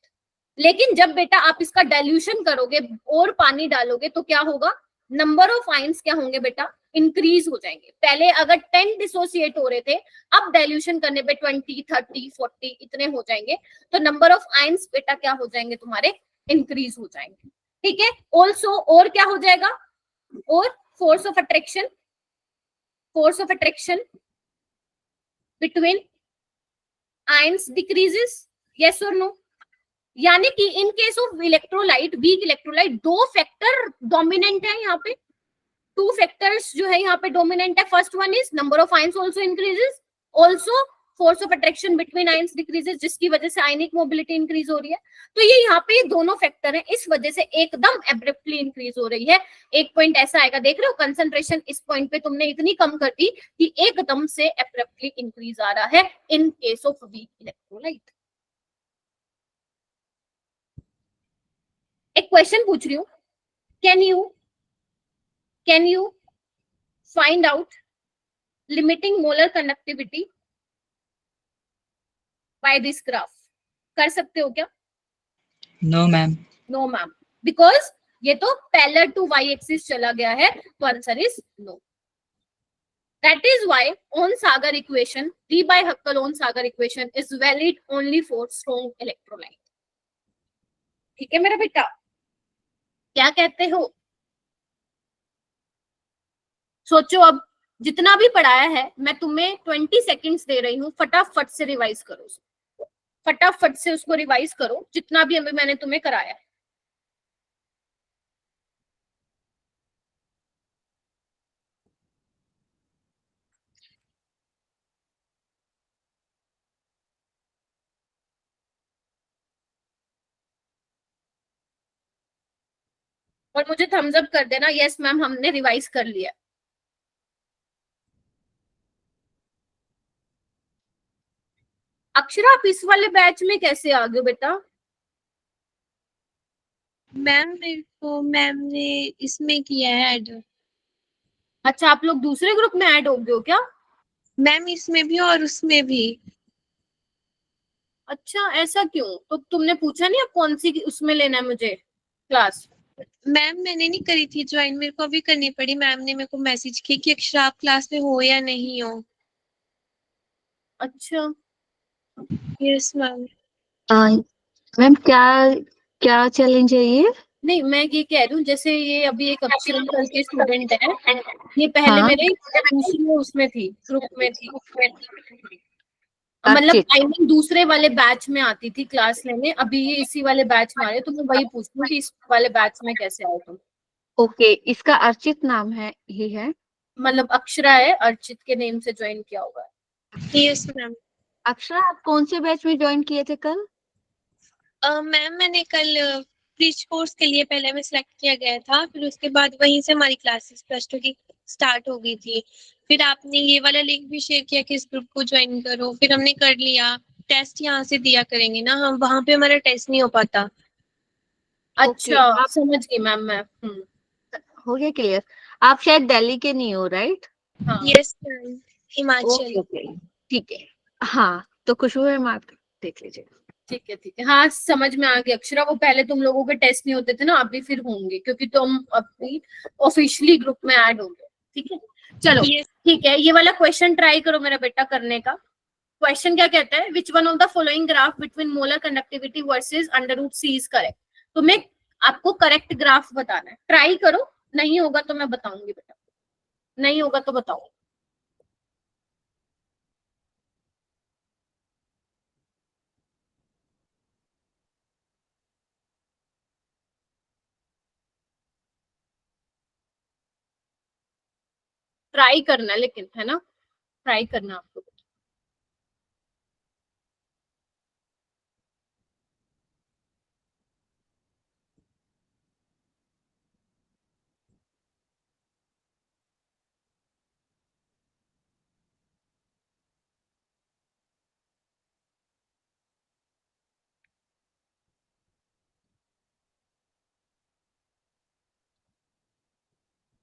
लेकिन जब बेटा आप इसका डाइल्यूशन करोगे और पानी डालोगे तो क्या होगा, नंबर ऑफ आयंस क्या होंगे बेटा, इंक्रीज हो जाएंगे। पहले अगर 10 डिसोसिएट हो रहे थे, अब डाइल्यूशन करने पे 20, 30, 40 इतने हो जाएंगे, तो नंबर ऑफ आयंस बेटा क्या हो जाएंगे तुम्हारे, इंक्रीज हो जाएंगे, ठीक है। ऑल्सो और क्या हो जाएगा, और force of attraction, force of attraction between ions decreases, yes or no? यानी कि इन case of electrolyte, weak electrolyte, दो फैक्टर डोमिनेंट है यहाँ पे, टू फैक्टर्स जो है यहाँ पे डोमिनेंट है। First one is number of ions also increases, also force of attraction between ions decreases, जिसकी वजह से आयनिक मोबिलिटी इंक्रीज हो रही है। तो ये यहाँ पे दोनों फैक्टर हैं, इस वजह से एकदम एब्रप्टली इंक्रीज हो रही है। एक पॉइंट ऐसा आएगा, देख रहे हो कंसंट्रेशन इस पॉइंट पे तुमने इतनी कम कर दी कि एकदम से एब्रप्टली इंक्रीज आ रहा है इन केस ऑफ वीक इलेक्ट्रोलाइट। एक क्वेश्चन पूछ रही हूँ, can you find out limiting molar conductivity by this graph? कर सकते हो क्या? No ma'am. No ma'am, because ये तो पैरेलल टू y एक्सिस चला गया है, तो answer is no. That is why Ohn-Sagar equation, D by Huckel-Ohn-Sagar equation is valid only for strong electrolyte। ठीक है मेरा बेटा, क्या कहते हो? सोचो, अब जितना भी पढ़ाया है मैं तुम्हें 20 सेकेंड्स दे रही हूँ, फटाफट से रिवाइज करो, फटाफट से उसको रिवाइज करो जितना भी अभी मैंने तुम्हें कराया है। और मुझे थम्स अप कर देना, यस मैम हमने रिवाइज कर लिया। अक्षरा, आप इस वाले बैच में कैसे आ गए बेटा? मैम मेरे को मैम ने इसमें किया है ऐड। अच्छा, आप लोग दूसरे ग्रुप में ऐड हो गए हो क्या? मैम इसमें भी और उसमें भी। अच्छा, ऐसा क्यों? तो तुमने पूछा नहीं अब कौन सी उसमें लेना है मुझे क्लास? मैम मैंने नहीं करी थी ज्वाइन, मेरे को अभी करनी पड़ी। मैम ने मेरे को मैसेज किया कि अक्षरा आप क्लास में हो या नहीं हो। अच्छा, यस मैम। मैम क्या क्या चैलेंज है ये? नहीं मैं ये कह रही हूँ, जैसे ये अभी एक अक्षरा करके स्टूडेंट है, ये पहले हाँ। मेरे दूसरे उसमें थी, ग्रुप में थी, मतलब अर्चित। आई मीन दूसरे वाले बैच में आती थी क्लास लेने, अभी ये इसी वाले बैच में आ रहे हैं, तो मैं वही पूछ रही हूँ कि इस वाले बैच में कैसे आए तुम? ओके, इसका अर्चित नाम है, ही है। मतलब अक्षरा है, अर्चित के नेम से ज्वाइन किया होगा। Yes ma'am. अक्षरा, आप कौन से बैच में ज्वाइन किए थे कल? मैम मैंने कल ब्रिज कोर्स के लिए पहले में सिलेक्ट किया गया था, फिर उसके बाद वहीं से हमारी क्लासेस +2 की स्टार्ट हो गई थी। फिर आपने ये वाला लिंक भी शेयर किया कि इस ग्रुप को ज्वाइन करो, फिर हमने कर लिया। टेस्ट यहाँ से दिया करेंगे ना हम, वहाँ पे हमारा टेस्ट नहीं हो पाता। अच्छा, समझ गई मैम मैं। हो गया क्लियर। आप शायद दिल्ली के नहीं हो, राइट? हाँ, यस मैम, हिमाचल। ओके, ठीक है। हाँ, तो खुशबू मैम आप देख लीजिए। ठीक है, हाँ समझ में आ गया अक्षरा। वो पहले तुम लोगों के टेस्ट नहीं होते थे ना, अभी फिर होंगे क्योंकि तुम अभी ऑफिशियली ग्रुप में ऐड हो गए। ठीक है, चलो Yes. ठीक है, ये वाला क्वेश्चन ट्राई करो मेरा बेटा करने का। क्वेश्चन क्या कहता है, which one of the following graph between molar conductivity versus under root C is correct. तुम्हें आपको करेक्ट ग्राफ बताना है, ट्राई करो, नहीं होगा तो मैं बताऊंगी बेटा, नहीं होगा तो बताओ। ट्राई करना लेकिन, है ना, ट्राई करना आपको।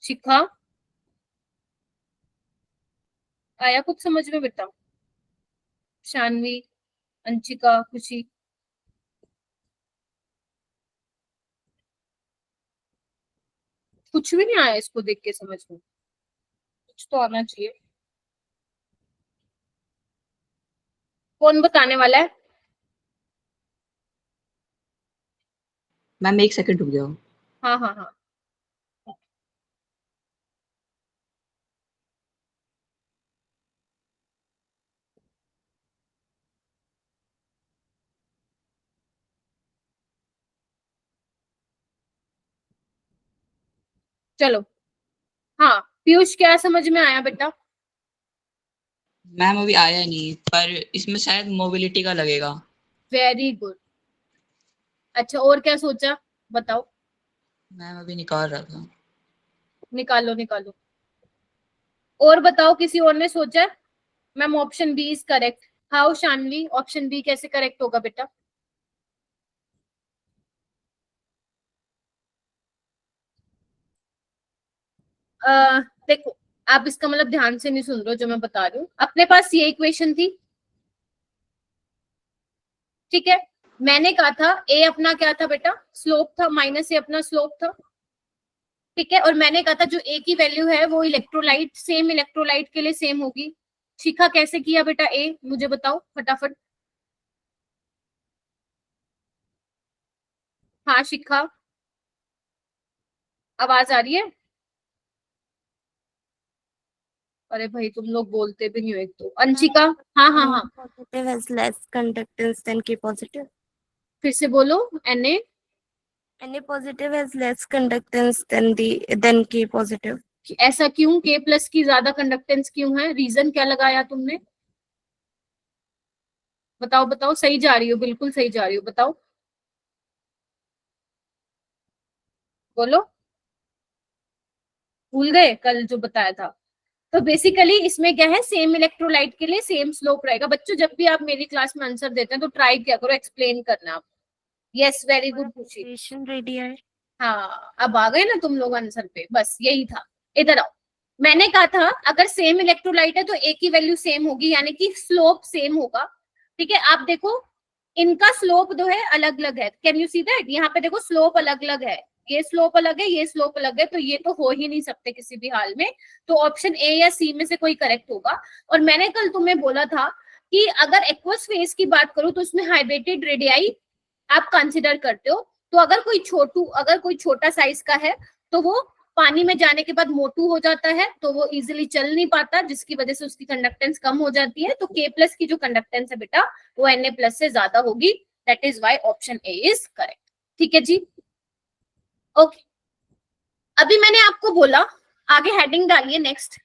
शिखा, आया कुछ समझ में बेटा? शानवी, अंशिका, खुशी, कुछ भी नहीं आया इसको देख के समझ में? कुछ तो आना चाहिए। कौन बताने वाला है? मैम 1 सेकंड रुक जाओ। हाँ हाँ हाँ, चलो। हाँ पीयूष, क्या समझ में आया बेटा? मैम अभी आया नहीं, पर इसमें शायद मोबिलिटी का लगेगा। Very good. अच्छा, और क्या सोचा, बताओ। मैम अभी निकाल रहा था। निकालो निकालो, और बताओ, किसी और ने सोचा है? Ma'am option B is correct. How Shanvi, option B कैसे करेक्ट होगा बेटा? देखो, आप इसका मतलब ध्यान से नहीं सुन रहे हो जो मैं बता रही हूँ। अपने पास ये इक्वेशन थी, ठीक है, मैंने कहा था ए अपना क्या था बेटा, स्लोप था, माइनस ए अपना स्लोप था, ठीक है, और मैंने कहा था जो ए की वैल्यू है वो इलेक्ट्रोलाइट, सेम इलेक्ट्रोलाइट के लिए सेम होगी। शिखा कैसे किया बेटा ए, मुझे बताओ फटाफट। हाँ शिखा, आवाज आ रही है? अरे भाई तुम लोग बोलते भी नहीं हो एक तो। अंशिका, हाँ हाँ हाँ, Positive has less conductance than K positive. फिर से बोलो। Na, Na positive has less conductance than K positive. ऐसा क्यों? K प्लस की ज्यादा कंडक्टेंस क्यों है? रीजन क्या लगाया तुमने? बताओ बताओ, सही जा रही हो, बिल्कुल सही जा रही हो, बताओ बोलो। भूल गए कल जो बताया था? तो बेसिकली इसमें क्या है, सेम इलेक्ट्रोलाइट के लिए सेम स्लोप रहेगा। बच्चों जब भी आप मेरी क्लास में आंसर देते हैं तो ट्राई क्या करो, एक्सप्लेन करना आप। यस, वेरी गुड खुशी। Equation radii. हाँ अब आ गए ना तुम लोग आंसर पे, बस यही था। इधर आओ, मैंने कहा था अगर सेम इलेक्ट्रोलाइट है तो ए की वैल्यू सेम होगी, यानी कि स्लोप सेम होगा, ठीक है। आप देखो इनका स्लोप जो है अलग अलग है, कैन यू सी दैट? यहाँ पे देखो स्लोप अलग अलग है, ये स्लोप अलग है, ये स्लोप अलग है, तो ये तो हो ही नहीं सकते किसी भी हाल में। तो ऑप्शन ए या सी में से कोई करेक्ट होगा। और मैंने कल तुम्हें बोला था कि अगर एक्वस फेज की बात करूं तो उसमें हाइड्रेटेड रेडियाई आप कंसिडर करते हो। तो अगर कोई छोटा साइज का है तो वो पानी में जाने के बाद मोटू हो जाता है, तो वो इजीली चल नहीं पाता, जिसकी वजह से उसकी कंडक्टेंस कम हो जाती है। तो K प्लस की जो कंडक्टेंस है बेटा वो Na प्लस से ज्यादा होगी। That is why option A is correct. ठीक है जी, ओके। अभी मैंने आपको बोला, आगे हेडिंग डालिए next,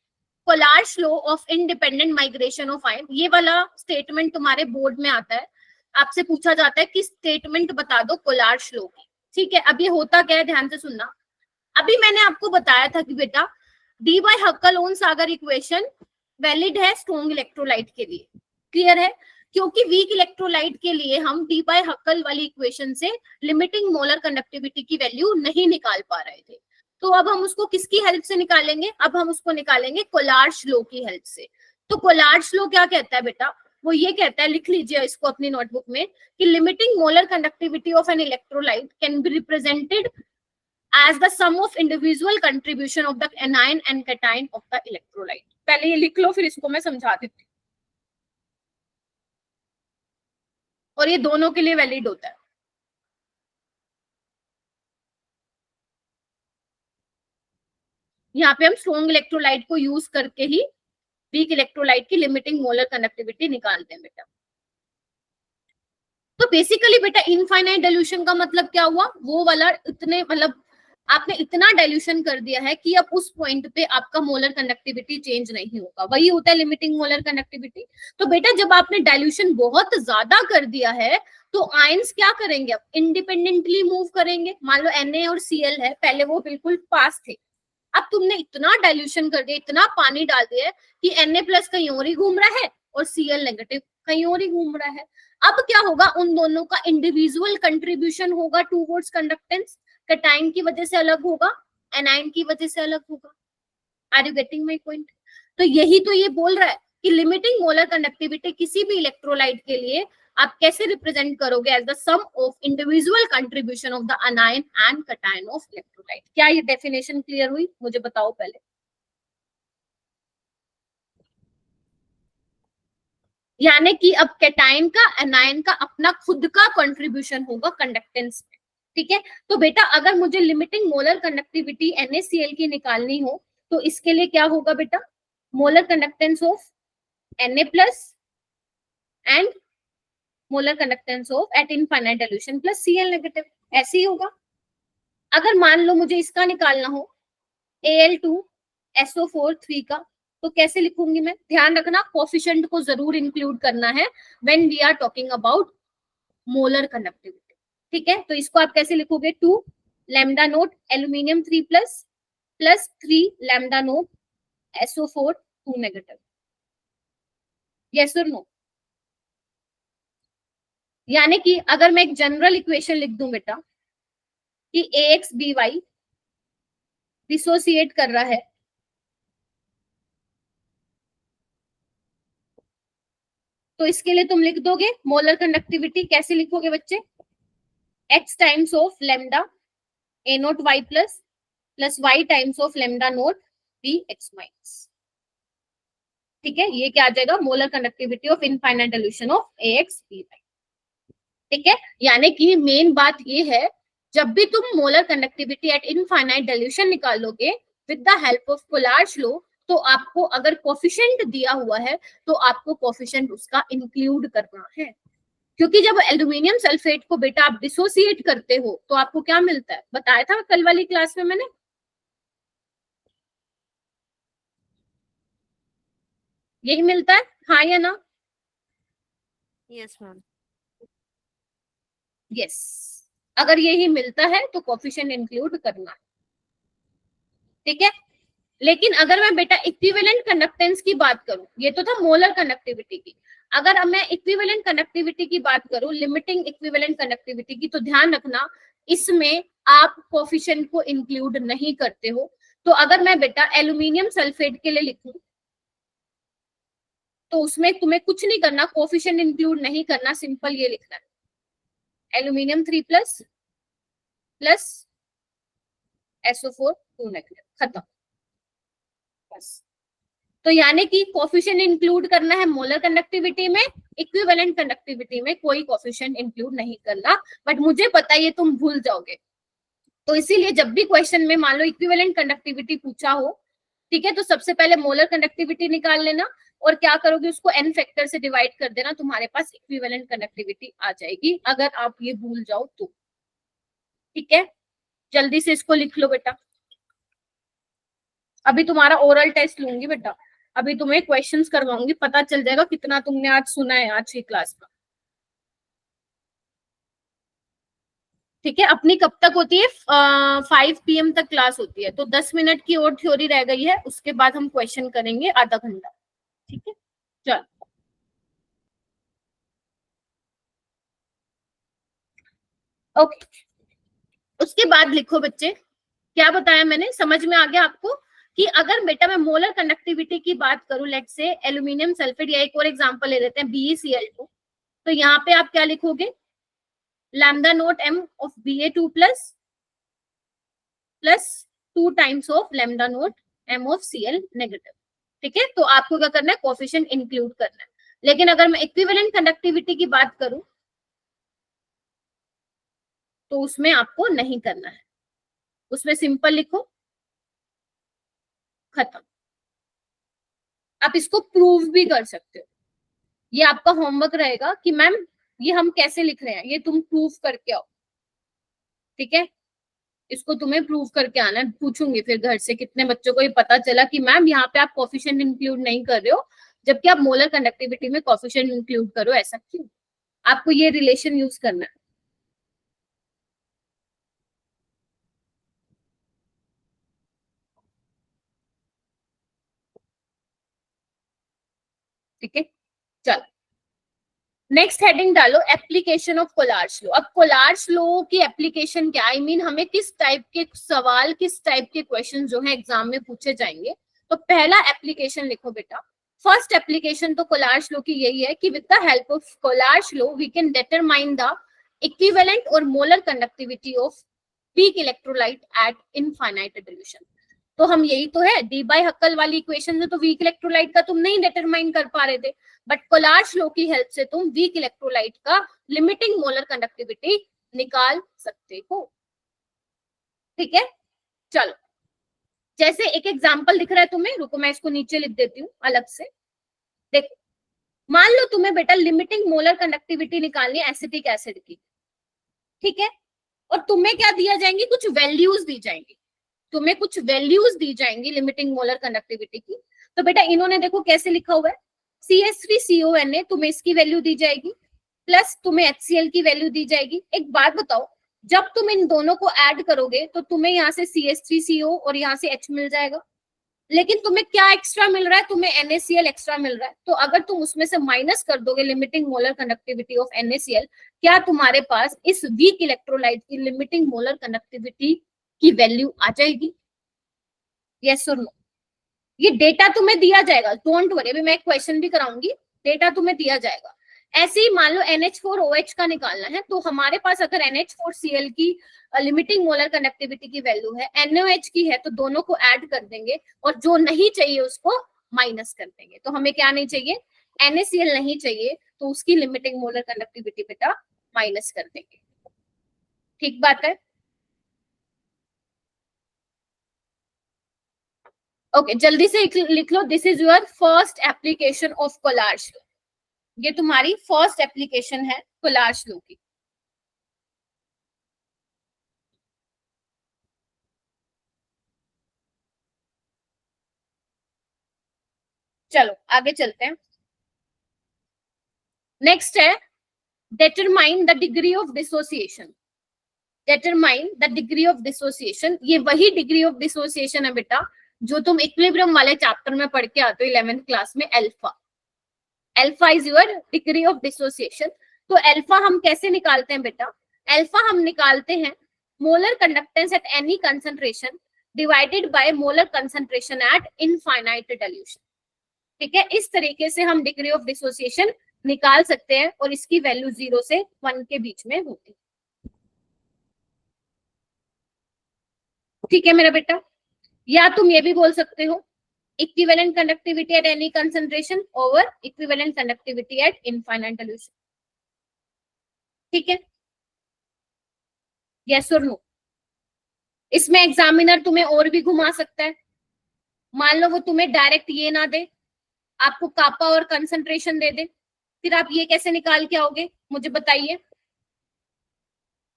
Kohlrausch law of independent migration of ion. ये वाला स्टेटमेंट तुम्हारे बोर्ड में आता है, आपसे पूछा जाता है कि स्टेटमेंट बता दो कोलार्स लॉ की, ठीक है। अब ये होता क्या है, ध्यान से सुनना। अभी मैंने आपको बताया था कि बेटा D bye Huckel Onsager equation valid है स्ट्रॉन्ग इलेक्ट्रोलाइट के लिए, क्लियर है? क्योंकि वीक इलेक्ट्रोलाइट के लिए हम डी बाय हक्कल वाली इक्वेशन से लिमिटिंग मोलर कंडक्टिविटी की वैल्यू नहीं निकाल पा रहे थे। तो अब हम उसको किसकी हेल्प से निकालेंगे? अब हम उसको निकालेंगे कोलार्स लॉ की हेल्प से। तो कोलार्स लॉ क्या कहता है बेटा, वो ये कहता है, लिख लीजिए इसको अपनी नोटबुक में, कि limiting molar conductivity of an electrolyte can be represented as the sum of individual contribution of the anion and cation of the electrolyte. पहले ये लिख लो, फिर इसको मैं समझा देती हूँ, और ये दोनों के लिए वैलिड होता है। यहाँ पे हम स्ट्रॉन्ग इलेक्ट्रोलाइट को यूज करके ही वीक इलेक्ट्रोलाइट की लिमिटिंग मोलर कंडक्टिविटी निकालते हैं बेटा। तो बेसिकली बेटा इनफाइनाइट डाइल्यूशन का मतलब क्या हुआ, वो वाला इतने मतलब आपने इतना डाइल्यूशन कर दिया है कि अब उस पॉइंट पे आपका मोलर कंडक्टिविटी चेंज नहीं होगा, वही होता है लिमिटिंग मोलर कंडक्टिविटी। तो बेटा जब आपने डाइल्यूशन बहुत ज्यादा कर दिया है तो आयंस क्या करेंगे, अब इंडिपेंडेंटली मूव करेंगे। मान लो Na और Cl है, पहले वो बिल्कुल पास थे, अब तुमने इतना डाइल्यूशन कर दिया, इतना पानी डाल दिया है कि Na प्लस कहीं और ही घूम रहा है और Cl नेगेटिव कहीं और ही घूम रहा है। अब क्या होगा, उन दोनों का इंडिविजुअल कंट्रीब्यूशन होगा टूवर्ड्स कंडक्टेंस, कैटायन की वजह से अलग होगा, एनायन की वजह से अलग होगा। Are you getting my point? तो यही तो ये बोल रहा है कि लिमिटिंग मोलर कंडक्टिविटी किसी भी इलेक्ट्रोलाइट के लिए आप कैसे रिप्रेजेंट करोगे, as the sum of individual contribution of the anion and cation of electrolyte. क्या ये डेफिनेशन क्लियर हुई, मुझे बताओ पहले। यानी कि अब कैटायन का एनायन का अपना खुद का कंट्रीब्यूशन होगा कंडक्टेंस में, ठीक है। तो बेटा अगर मुझे लिमिटिंग मोलर कंडक्टिविटी NaCl की निकालनी हो तो इसके लिए क्या होगा बेटा, molar conductance of Na plus and molar conductance of eight infinite dilution plus Cl negative, ऐसे ही होगा। अगर मान लो मुझे इसका निकालना हो Al2SO4 3 का, तो कैसे लिखूंगी मैं, ध्यान रखना कोफिशिएंट को जरूर इंक्लूड करना है when we are talking about molar conductivity, ठीक है। तो इसको आप कैसे लिखोगे, 2 lambda naught aluminium 3 plus plus 3 lambda naught SO4 2 negative, yes और नो। यानी कि अगर मैं एक जनरल इक्वेशन लिख दूं बेटा कि AX/BY डिसोसिएट कर रहा है, तो इसके लिए तुम लिख दोगे मोलर कंडक्टिविटी, कैसे लिखोगे बच्चे, X times of lambda A note Y plus plus Y times of lambda note BX minus, ठीक है। ये क्या आ जाएगा, molar conductivity of infinite dilution of AX/BY, ठीक है। यानी कि मेन बात ये है, जब भी तुम molar conductivity at infinite dilution निकालोगे with the help of Kohlrausch law, तो आपको अगर कोफिशिएंट दिया हुआ है तो आपको कोफिशिएंट उसका इंक्लूड करना है, क्योंकि जब एल्यूमिनियम सल्फेट को बेटा आप डिसोसिएट करते हो तो आपको क्या मिलता है, बताया था कल वाली क्लास में मैंने, यही मिलता है, हाँ या ना? Yes, ma'am. यस, अगर यही मिलता है तो कोफिशिएंट इंक्लूड करना है, ठीक है। लेकिन अगर मैं बेटा इक्विवेलेंट कंडक्टेंस की बात करूं, ये तो था मोलर कंडक्टिविटी की, अगर अब मैं इक्विवेलेंट कंडक्टिविटी की बात करूं, लिमिटिंग इक्विवेलेंट कंडक्टिविटी की, तो ध्यान रखना इसमें आप कोफिशिएंट को इंक्लूड नहीं करते हो। तो अगर मैं बेटा एल्यूमिनियम सल्फेट के लिए लिखूं तो उसमें तुम्हें कुछ नहीं करना, कोफिशिएंट इंक्लूड नहीं करना, सिंपल ये लिखना है aluminium 3 plus plus SO4 2 negative, खत्म बस। तो यानी कि कोफिशिएंट इंक्लूड करना है मोलर कंडक्टिविटी में, इक्विवेलेंट कंडक्टिविटी में कोई कोफिशिएंट इंक्लूड नहीं करना, बट मुझे पता है ये तुम भूल जाओगे, तो इसीलिए जब भी क्वेश्चन में मान लो इक्विवेलेंट कंडक्टिविटी पूछा हो, ठीक है, तो सबसे पहले मोलर कंडक्टिविटी निकाल लेना और क्या करोगे, उसको n फैक्टर से डिवाइड कर देना, तुम्हारे पास इक्विवेलेंट कंडक्टिविटी आ जाएगी, अगर आप ये भूल जाओ तो, ठीक है। जल्दी से इसको लिख लो बेटा, अभी तुम्हारा ओरल टेस्ट लूंगी बेटा, अभी तुम्हें क्वेश्चंस करवाऊंगी, पता चल जाएगा कितना तुमने आज सुना है आज की क्लास में, ठीक है। अपनी कब तक होती है, 5 PM तक क्लास होती है, तो 10 मिनट की और थ्योरी रह गई है, उसके बाद हम क्वेश्चन करेंगे आधा घंटा, ठीक है। चल ओके, उसके बाद लिखो बच्चे, क्या बताया मैंने, समझ में आ गया आपको कि अगर बेटा मैं मोलर कंडक्टिविटी की बात करूं, लेट्स से एल्यूमिनियम सल्फेट, या एक और एग्जांपल ले लेते हैं BeCl2, तो यहाँ पे आप क्या लिखोगे, lambda note m of Ba2 plus 2 times of lambda note m of Cl negative. ठीक है, तो आपको क्या करना है, कोफिशिएंट इंक्लूड करना है। लेकिन अगर मैं इक्विवेलेंट कंडक्टिविटी की बात करूं तो उसमें आपको नहीं करना है, उसमें सिंपल लिखो, खत्म। आप इसको प्रूव भी कर सकते हो, ये आपका होमवर्क रहेगा कि मैम ये हम कैसे लिख रहे हैं, ये तुम प्रूव करके आओ। ठीक है, इसको तुम्हें प्रूव करके आना है। पूछूंगी फिर घर से कितने बच्चों को ये पता चला कि मैम यहाँ पे आप कोफिशिएंट इंक्लूड नहीं कर रहे हो, जबकि आप मोलर कंडक्टिविटी में कोफिशिएंट इंक्लूड करो, ऐसा क्यों? आपको ये रिलेशन यूज करना है। ठीक है, चलो नेक्स्ट हेडिंग डालो, एप्लीकेशन ऑफ कोलार्स लॉ। अब कोलार्स लॉ की एप्लीकेशन क्या, आई मीन हमें किस टाइप के सवाल, किस टाइप के क्वेश्चन जो है एग्जाम में पूछे जाएंगे। तो पहला एप्लीकेशन लिखो बेटा, फर्स्ट एप्लीकेशन तो कोलार्स लॉ की यही है कि with the help of Kohlrausch law we can determine the equivalent और molar conductivity of weak electrolyte at infinite dilution. तो हम यही तो है, डी बाय हक्कल वाली इक्वेशन से तो वीक इलेक्ट्रोलाइट का तुम नहीं डिटरमाइन कर पा रहे थे, बट कोलार्स लॉ की हेल्प से तुम वीक इलेक्ट्रोलाइट का लिमिटिंग मोलर कंडक्टिविटी निकाल सकते हो। ठीक है, चलो जैसे एक एग्जांपल दिख रहा है तुम्हें, रुको मैं इसको नीचे लिख देती हूँ अलग से। देखो, मान लो तुम्हें बेटा लिमिटिंग मोलर कंडक्टिविटी निकालनी है एसिटिक एसिड की, ठीक है, और तुम्हें क्या दिया जाएंगी, कुछ वैल्यूज दी जाएंगी, तुम्हें कुछ वैल्यूज दी जाएंगी लिमिटिंग मोलर कंडक्टिविटी की। तो बेटा इन्होंने देखो कैसे लिखा हुआ है, CH3CONA, तुम्हें इसकी वैल्यू दी जाएगी, प्लस तुम्हें HCl की वैल्यू दी जाएगी। एक बात बताओ, जब तुम इन दोनों को ऐड करोगे तो तुम्हें यहाँ से CH3CO और यहाँ से H मिल जाएगा, लेकिन तुम्हें क्या एक्स्ट्रा मिल रहा है, तुम्हें NaCl एक्स्ट्रा मिल रहा है। तो अगर तुम उसमें से माइनस कर दोगे limiting molar conductivity of NaCl, क्या तुम्हारे पास इस वीक इलेक्ट्रोलाइट की लिमिटिंग मोलर कंडक्टिविटी की वैल्यू आ जाएगी? यस और नो? ये डेटा तुम्हें दिया जाएगा, डोंट वरी, अभी मैं एक क्वेश्चन भी कराऊंगी, डेटा तुम्हें दिया जाएगा। ऐसे ही मान लो NH4OH का निकालना है, तो हमारे पास अगर NH4Cl की लिमिटिंग मोलर कंडक्टिविटी की वैल्यू है, NaOH की है, तो दोनों को ऐड कर देंगे और जो नहीं चाहिए उसको माइनस कर देंगे। तो हमें क्या नहीं चाहिए, NaCl नहीं चाहिए, तो उसकी लिमिटिंग मोलर कंडक्टिविटी बेटा माइनस कर देंगे। ठीक बात है? ओके, जल्दी से लिख लो, this is your first application of Kohlrausch law. ये तुम्हारी फर्स्ट एप्लीकेशन है कोलार्स लॉ की। चलो आगे चलते हैं। नेक्स्ट है determine the degree of dissociation. Determine the degree of dissociation, ये वही डिग्री ऑफ डिसोसिएशन है बेटा जो तुम इक्विलिब्रियम वाले चैप्टर में पढ़ के आते हो 11th क्लास में, alpha. Alpha is your degree of dissociation. तो अल्फा हम कैसे निकालते हैं बेटा, अल्फा हम निकालते हैं molar conductance at any concentration divided by molar concentration at infinite dilution. ठीक है, इस तरीके से हम डिग्री ऑफ डिसोसिएशन निकाल सकते हैं और इसकी वैल्यू 0 से 1 के बीच में होती है। ठीक है मेरा बेटा, या तुम ये भी बोल सकते हो equivalent conductivity at any concentration over equivalent conductivity at infinite dilution. ठीक है, यस और नो? इसमें एग्जामिनर तुम्हें और भी घुमा सकता है। मान लो वो तुम्हें डायरेक्ट ये ना दे, आपको कापा और कंसंट्रेशन दे दे, फिर आप ये कैसे निकाल के आओगे, मुझे बताइए,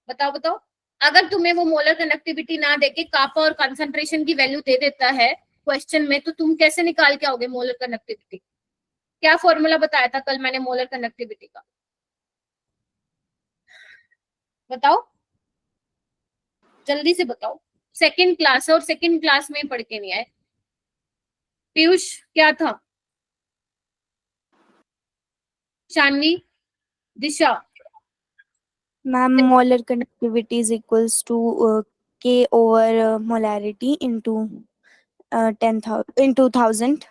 बताओ बताओ। अगर तुम्हें वो मोलर कंडक्टिविटी ना देके कापा और कंसंट्रेशन की वैल्यू दे देता है क्वेश्चन में, तो तुम कैसे निकाल के आओगे मोलर कंडक्टिविटी? क्या फॉर्मूला बताया था कल मैंने मोलर कंडक्टिविटी का, बताओ जल्दी से बताओ। सेकंड क्लास है और सेकंड क्लास में पढ़ के नहीं आए। पीयूष क्या था? शानवी, दिशा? Ma'am, molar conductivity is equals to K over molarity into 10,000 in 2000.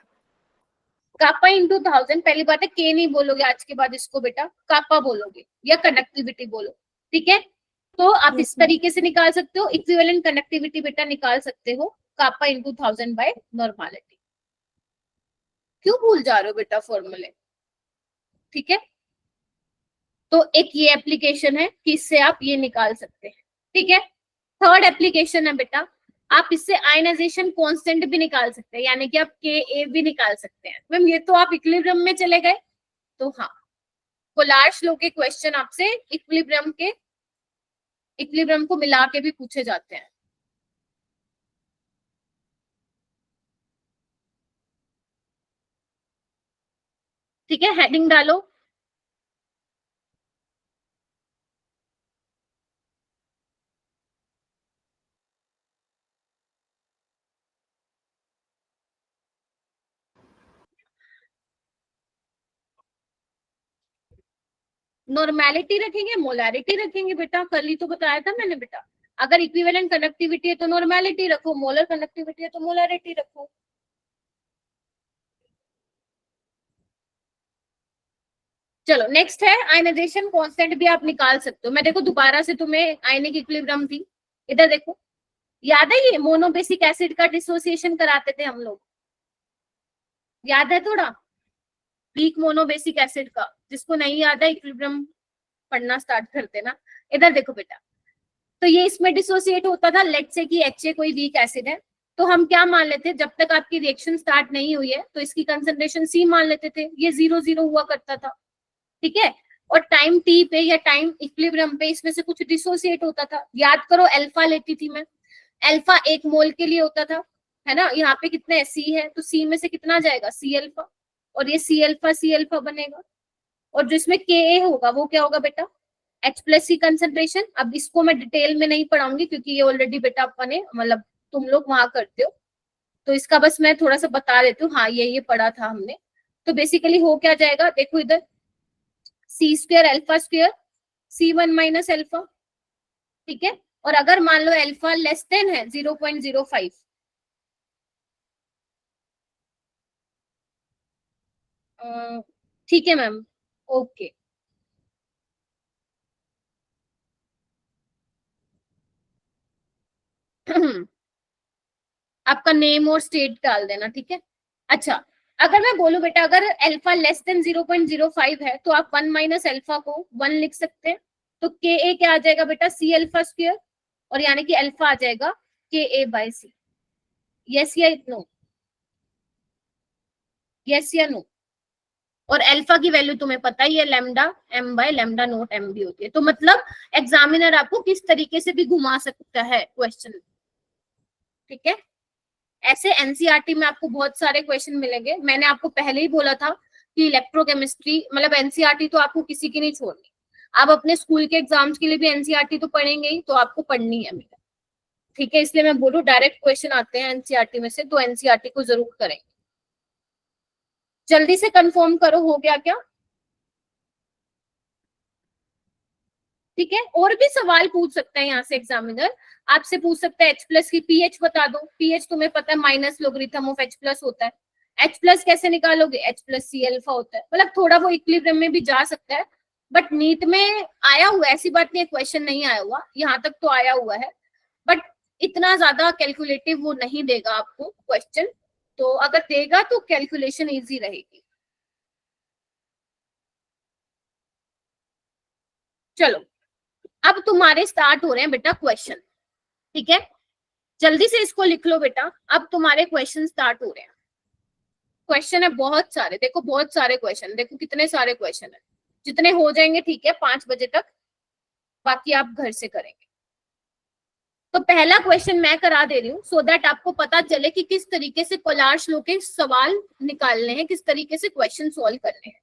Kappa into 1000, पहली बात है के नहीं बोलोगे आज के बाद इसको बेटा, कापा बोलोगे या कंडक्टिविटी बोलो, ठीक है। तो आप Yes, इस तरीके से निकाल सकते हो, इक्विवेलेंट कंडक्टिविटी बेटा निकाल सकते हो कापा इंटू 1000 बाय नॉर्मलिटी। क्यों भूल जा रहे हो बेटा फॉर्मूले, ठीक है। तो एक ये एप्लीकेशन है कि इससे आप ये निकाल सकते हैं, ठीक है। थर्ड एप्लीकेशन है बेटा, आप इससे आयनाइजेशन कांस्टेंट भी निकाल सकते हैं, यानी कि आप Ka भी निकाल सकते हैं। मैम ये तो आप इक्विलिब्रियम में चले गए, तो हाँ कोलार्श लॉ के क्वेश्चन आपसे इक्विलिब्रियम को मिला के भी पूछे जाते हैं। ठीक है, हेडिंग डालो। नॉर्मेलिटी रखेंगे, मोलैरिटी रखेंगे बेटा, कल ही तो बताया था मैंने बेटा। अगर इक्विवेलेंट कंडक्टिविटी है तो नॉर्मेलिटी रखो, मोलर कंडक्टिविटी है तो मोलैरिटी रखो। चलो नेक्स्ट है आयनाइजेशन कांस्टेंट भी आप निकाल सकते हो। मैं देखो दोबारा से तुम्हें आयनिक इक्विलिब्रियम थी, इधर देखो, याद है ये मोनोबेसिक एसिड का डिसोसिएशन कराते थे हम लोग, याद है थोड़ा, वीक मोनोबेसिक एसिड का। जिसको नहीं याद है इक्विलिब्रियम पढ़ना स्टार्ट कर देना। इधर देखो बेटा, तो ये इसमें डिसोसिएट होता था, लेट से कि HA कोई वीक एसिड है, तो हम क्या मान लेते, जब तक आपकी रिएक्शन स्टार्ट नहीं हुई है तो इसकी कंसंट्रेशन C मान लेते थे, ये 0 0 हुआ करता था, ठीक है। और टाइम T पे या टाइम इक्विलिब्रियम पे इसमें से कुछ डिसोसिएट होता था। याद करो अल्फा लेती थी मैं, अल्फा 1 मोल के लिए होता था, है ना। यहाँ पे कितने C है, तो C में से कितना जाएगा, C अल्फा, और ये C अल्फा बनेगा। और जो इसमें Ka होगा वो क्या होगा बेटा, H प्लस की कंसेंट्रेशन। अब इसको मैं डिटेल में नहीं पढ़ाऊंगी क्योंकि ये ऑलरेडी बेटा अपने मतलब तुम लोग वहां करते हो, तो इसका बस मैं थोड़ा सा बता देती हूँ। हाँ ये पढ़ा था हमने। तो बेसिकली हो क्या जाएगा, देखो इधर C square alpha square C1 minus alpha, ठीक है। और अगर मान लो अल्फा लेस देन है 0.05, ठीक है मैम, ओके। आपका नेम और स्टेट डाल देना, ठीक है। अच्छा, अगर मैं बोलूं बेटा अगर अल्फा लेस देन 0.05 है तो आप 1 माइनस अल्फा को 1 लिख सकते हैं। तो Ka क्या आ जाएगा बेटा, C अल्फा स्क्वायर, और यानी कि अल्फा आ जाएगा Ka बाय C। यस या नो, यस या नो। और अल्फा की वैल्यू तुम्हें पता ही है, lambda m by lambda note m भी होती है। तो मतलब एग्जामिनर आपको किस तरीके से भी घुमा सकता है क्वेश्चन, ठीक है। ऐसे एनसीईआरटी में आपको बहुत सारे क्वेश्चन मिलेंगे। मैंने आपको पहले ही बोला था कि इलेक्ट्रोकेमिस्ट्री मतलब एनसीईआरटी तो आपको किसी की नहीं छोड़नी। आप अपने स्कूल के एग्जाम्स के लिए भी एनसीईआरटी तो पढ़ेंगे ही, तो आपको पढ़नी है मेरा, ठीक है। इसलिए मैं बोलूँ डायरेक्ट क्वेश्चन आते हैं एनसीईआरटी में से, तो एनसीईआरटी को जरूर करेंगे। जल्दी से कंफर्म करो, हो गया क्या, ठीक है। और भी सवाल पूछ सकते हैं यहाँ से एग्जामिनर, आपसे पूछ सकता है H प्लस की पीएच बता दो। पीएच तुम्हें पता है minus logarithm of H plus होता है। H प्लस कैसे निकालोगे, H प्लस C अल्फा होता है। मतलब थोड़ा वो इक्विलिब्रियम में भी जा सकता है, बट नीट में आया हुआ है, ऐसी बात नहीं है क्वेश्चन नहीं आया हुआ, यहाँ तक तो आया हुआ है, बट इतना ज्यादा कैलकुलेटिव वो नहीं देगा आपको क्वेश्चन। तो अगर देगा तो कैलकुलेशन ईजी रहेगी। चलो अब तुम्हारे स्टार्ट हो रहे हैं बेटा क्वेश्चन, ठीक है। जल्दी से इसको लिख लो बेटा, अब तुम्हारे क्वेश्चन स्टार्ट हो रहे हैं। क्वेश्चन है बहुत सारे, देखो बहुत सारे क्वेश्चन, देखो कितने सारे क्वेश्चन है। जितने हो जाएंगे ठीक है 5 बजे तक, बाकी आप घर से करेंगे। तो पहला क्वेश्चन मैं करा दे रही हूँ सो दैट आपको पता चले कि किस तरीके से कोलार्श लॉ के सवाल निकालने हैं, किस तरीके से क्वेश्चन सॉल्व करने हैं।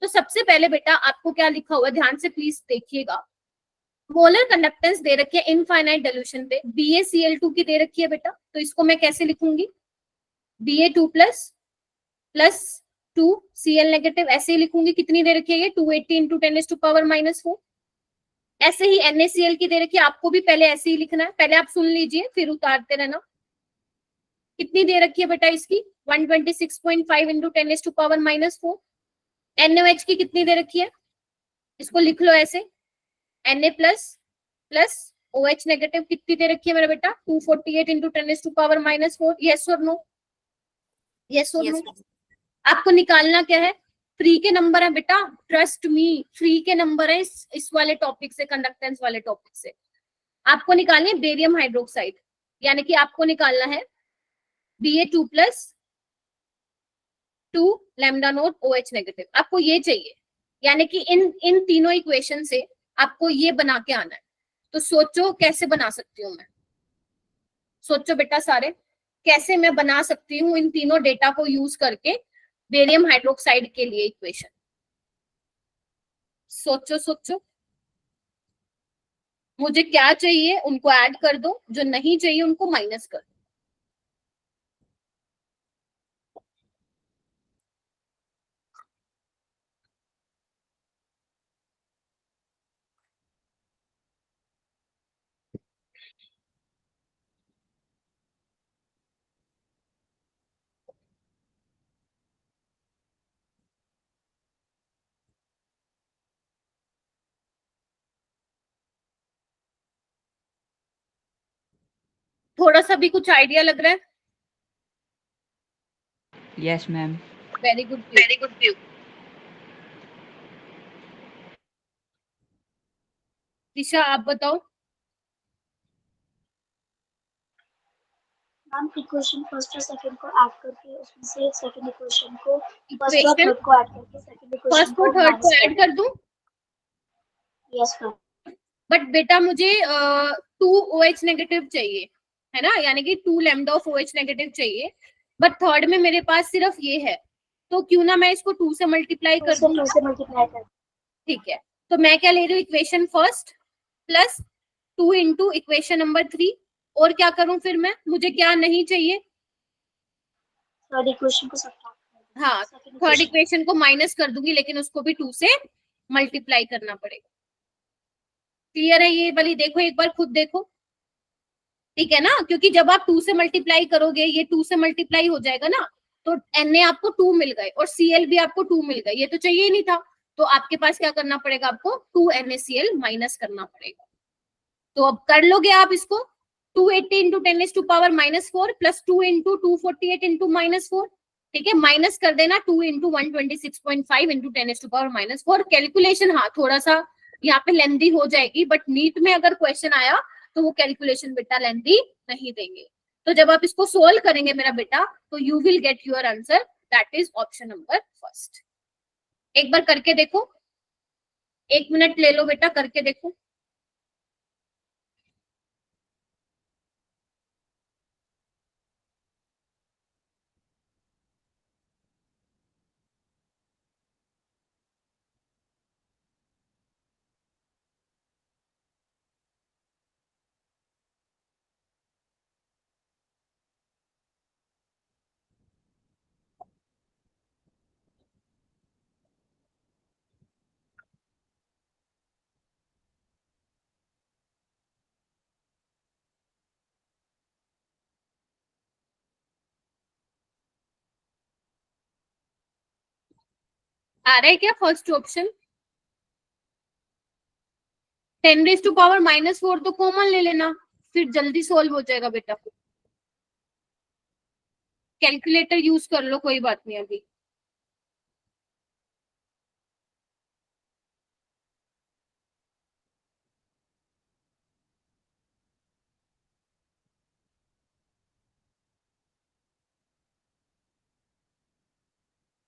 तो सबसे पहले बेटा आपको क्या लिखा हुआ है, ध्यान से प्लीज देखिएगा। मोलर कंडक्टेंस दे रखी है इनफाइनाइट डिल्यूशन पे, BaCl2 की दे रखी है बेटा, तो इसको मैं कैसे लिखूंगी, Ba2 प्लस 2 Cl नेगेटिव, ऐसे ही लिखूंगी। कितनी दे रखी है ये, 280 इंटू 10⁻⁻4। ऐसे ही NaCl की दे रखी है, आपको भी पहले ऐसे ही लिखना है, पहले आप सुन लीजिए फिर उतारते रहना। कितनी दे रखी है बेटा इसकी 126.5 इंटू 10⁻⁻4। NaOH की कितनी दे रखी है, इसको लिख लो ऐसे, Na plus plus OH negative कितनी दे रखी है मेरा बेटा 248 इंटू 10⁻⁻4। यस और नो, यस और नो। आपको निकालना क्या है, फ्री के नंबर है बेटा, ट्रस्ट मी, फ्री के नंबर है इस वाले टॉपिक से, कंडक्टेंस वाले टॉपिक से। आपको निकालनी है बेरियम हाइड्रोक्साइड, यानी कि आपको निकालना है Ba2 plus 2 lambda note OH negative, आपको ये चाहिए। यानी कि इन तीनों इक्वेशन से आपको ये बना के आना है। तो सोचो कैसे बना सकती हूँ मैं, सोचो बेटा सारे, कैसे मैं बना सकती हूँ इन तीनों डेटा को यूज करके बेरियम हाइड्रोक्साइड के लिए इक्वेशन। सोचो सोचो, मुझे क्या चाहिए उनको ऐड कर दो, जो नहीं चाहिए उनको माइनस कर दो। थोड़ा सा भी कुछ आइडिया लग रहा है? Yes ma'am. Very good, very good view. Disha आप बताओ। मैम इक्वेशन फर्स्ट और सेकंड को ऐड करके उसमें से सेकंड इक्वेशन को फर्स्ट और इक्वेशन थर्ड को ऐड करके सेकंड इक्वेशन फर्स्ट को और थर्ड को माइनस ऐड कर दूं, यस मैम। बट बेटा मुझे 2 OH नेगेटिव चाहिए, है ना, यानी कि 2 लैम्डा ऑफ OH नेगेटिव चाहिए, बट थर्ड में मेरे पास सिर्फ ये है, तो क्यों ना मैं इसको 2 से मल्टीप्लाई कर दूं। 2 से मल्टीप्लाई कर, ठीक है, तो मैं क्या ले रही हूँ, equation first plus 2 into equation number 3, और क्या करूं फिर मैं, मुझे क्या नहीं चाहिए, थर्ड इक्वेशन को सब्ट्रैक्ट, हाँ थर्ड इक्वेशन को माइनस कर दूंगी, लेकिन उसको भी 2 से मल्टीप्लाई करना पड़ेगा। क्लियर है ये वाली, देखो एक बार खुद देखो, ठीक है ना, क्योंकि जब आप 2 से मल्टीप्लाई करोगे, ये 2 से मल्टीप्लाई हो जाएगा ना, तो Na आपको 2 मिल गए और Cl भी आपको 2 मिल गए, ये तो चाहिए ही नहीं था, तो आपके पास क्या करना पड़ेगा, आपको 2 NaCl माइनस करना पड़ेगा। तो अब कर लोगे आप इसको, 280 इंटू 10⁻⁻4 प्लस 2 इंटू 248 इंटू -4, ठीक है, माइनस कर देना 2 इंटू 126.5 इंटू 10⁻⁻4। कैलकुलेशन हाँ थोड़ा सा यहाँ पे लेंदी हो जाएगी, बट नीट में अगर क्वेश्चन आया तो वो कैलकुलेशन बेटा लेंदी नहीं देंगे। तो जब आप इसको सोल्व करेंगे मेरा बेटा, तो you will get your answer, that is option number first. एक बार करके देखो, 1 मिनट ले लो बेटा, करके देखो। आ रहा है क्या फर्स्ट ऑप्शन? 10⁻⁻4 तो कॉमन ले लेना, फिर जल्दी सोल्व हो जाएगा बेटा। कैलकुलेटर यूज कर लो, कोई बात नहीं अभी।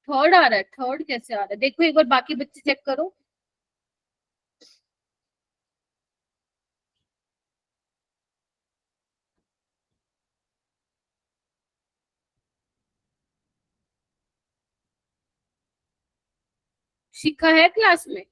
थर्ड आ रहा है, थर्ड कैसे आ रहा है, देखो एक बार बाकी बच्चे चेक करो। शिखा है क्लास में?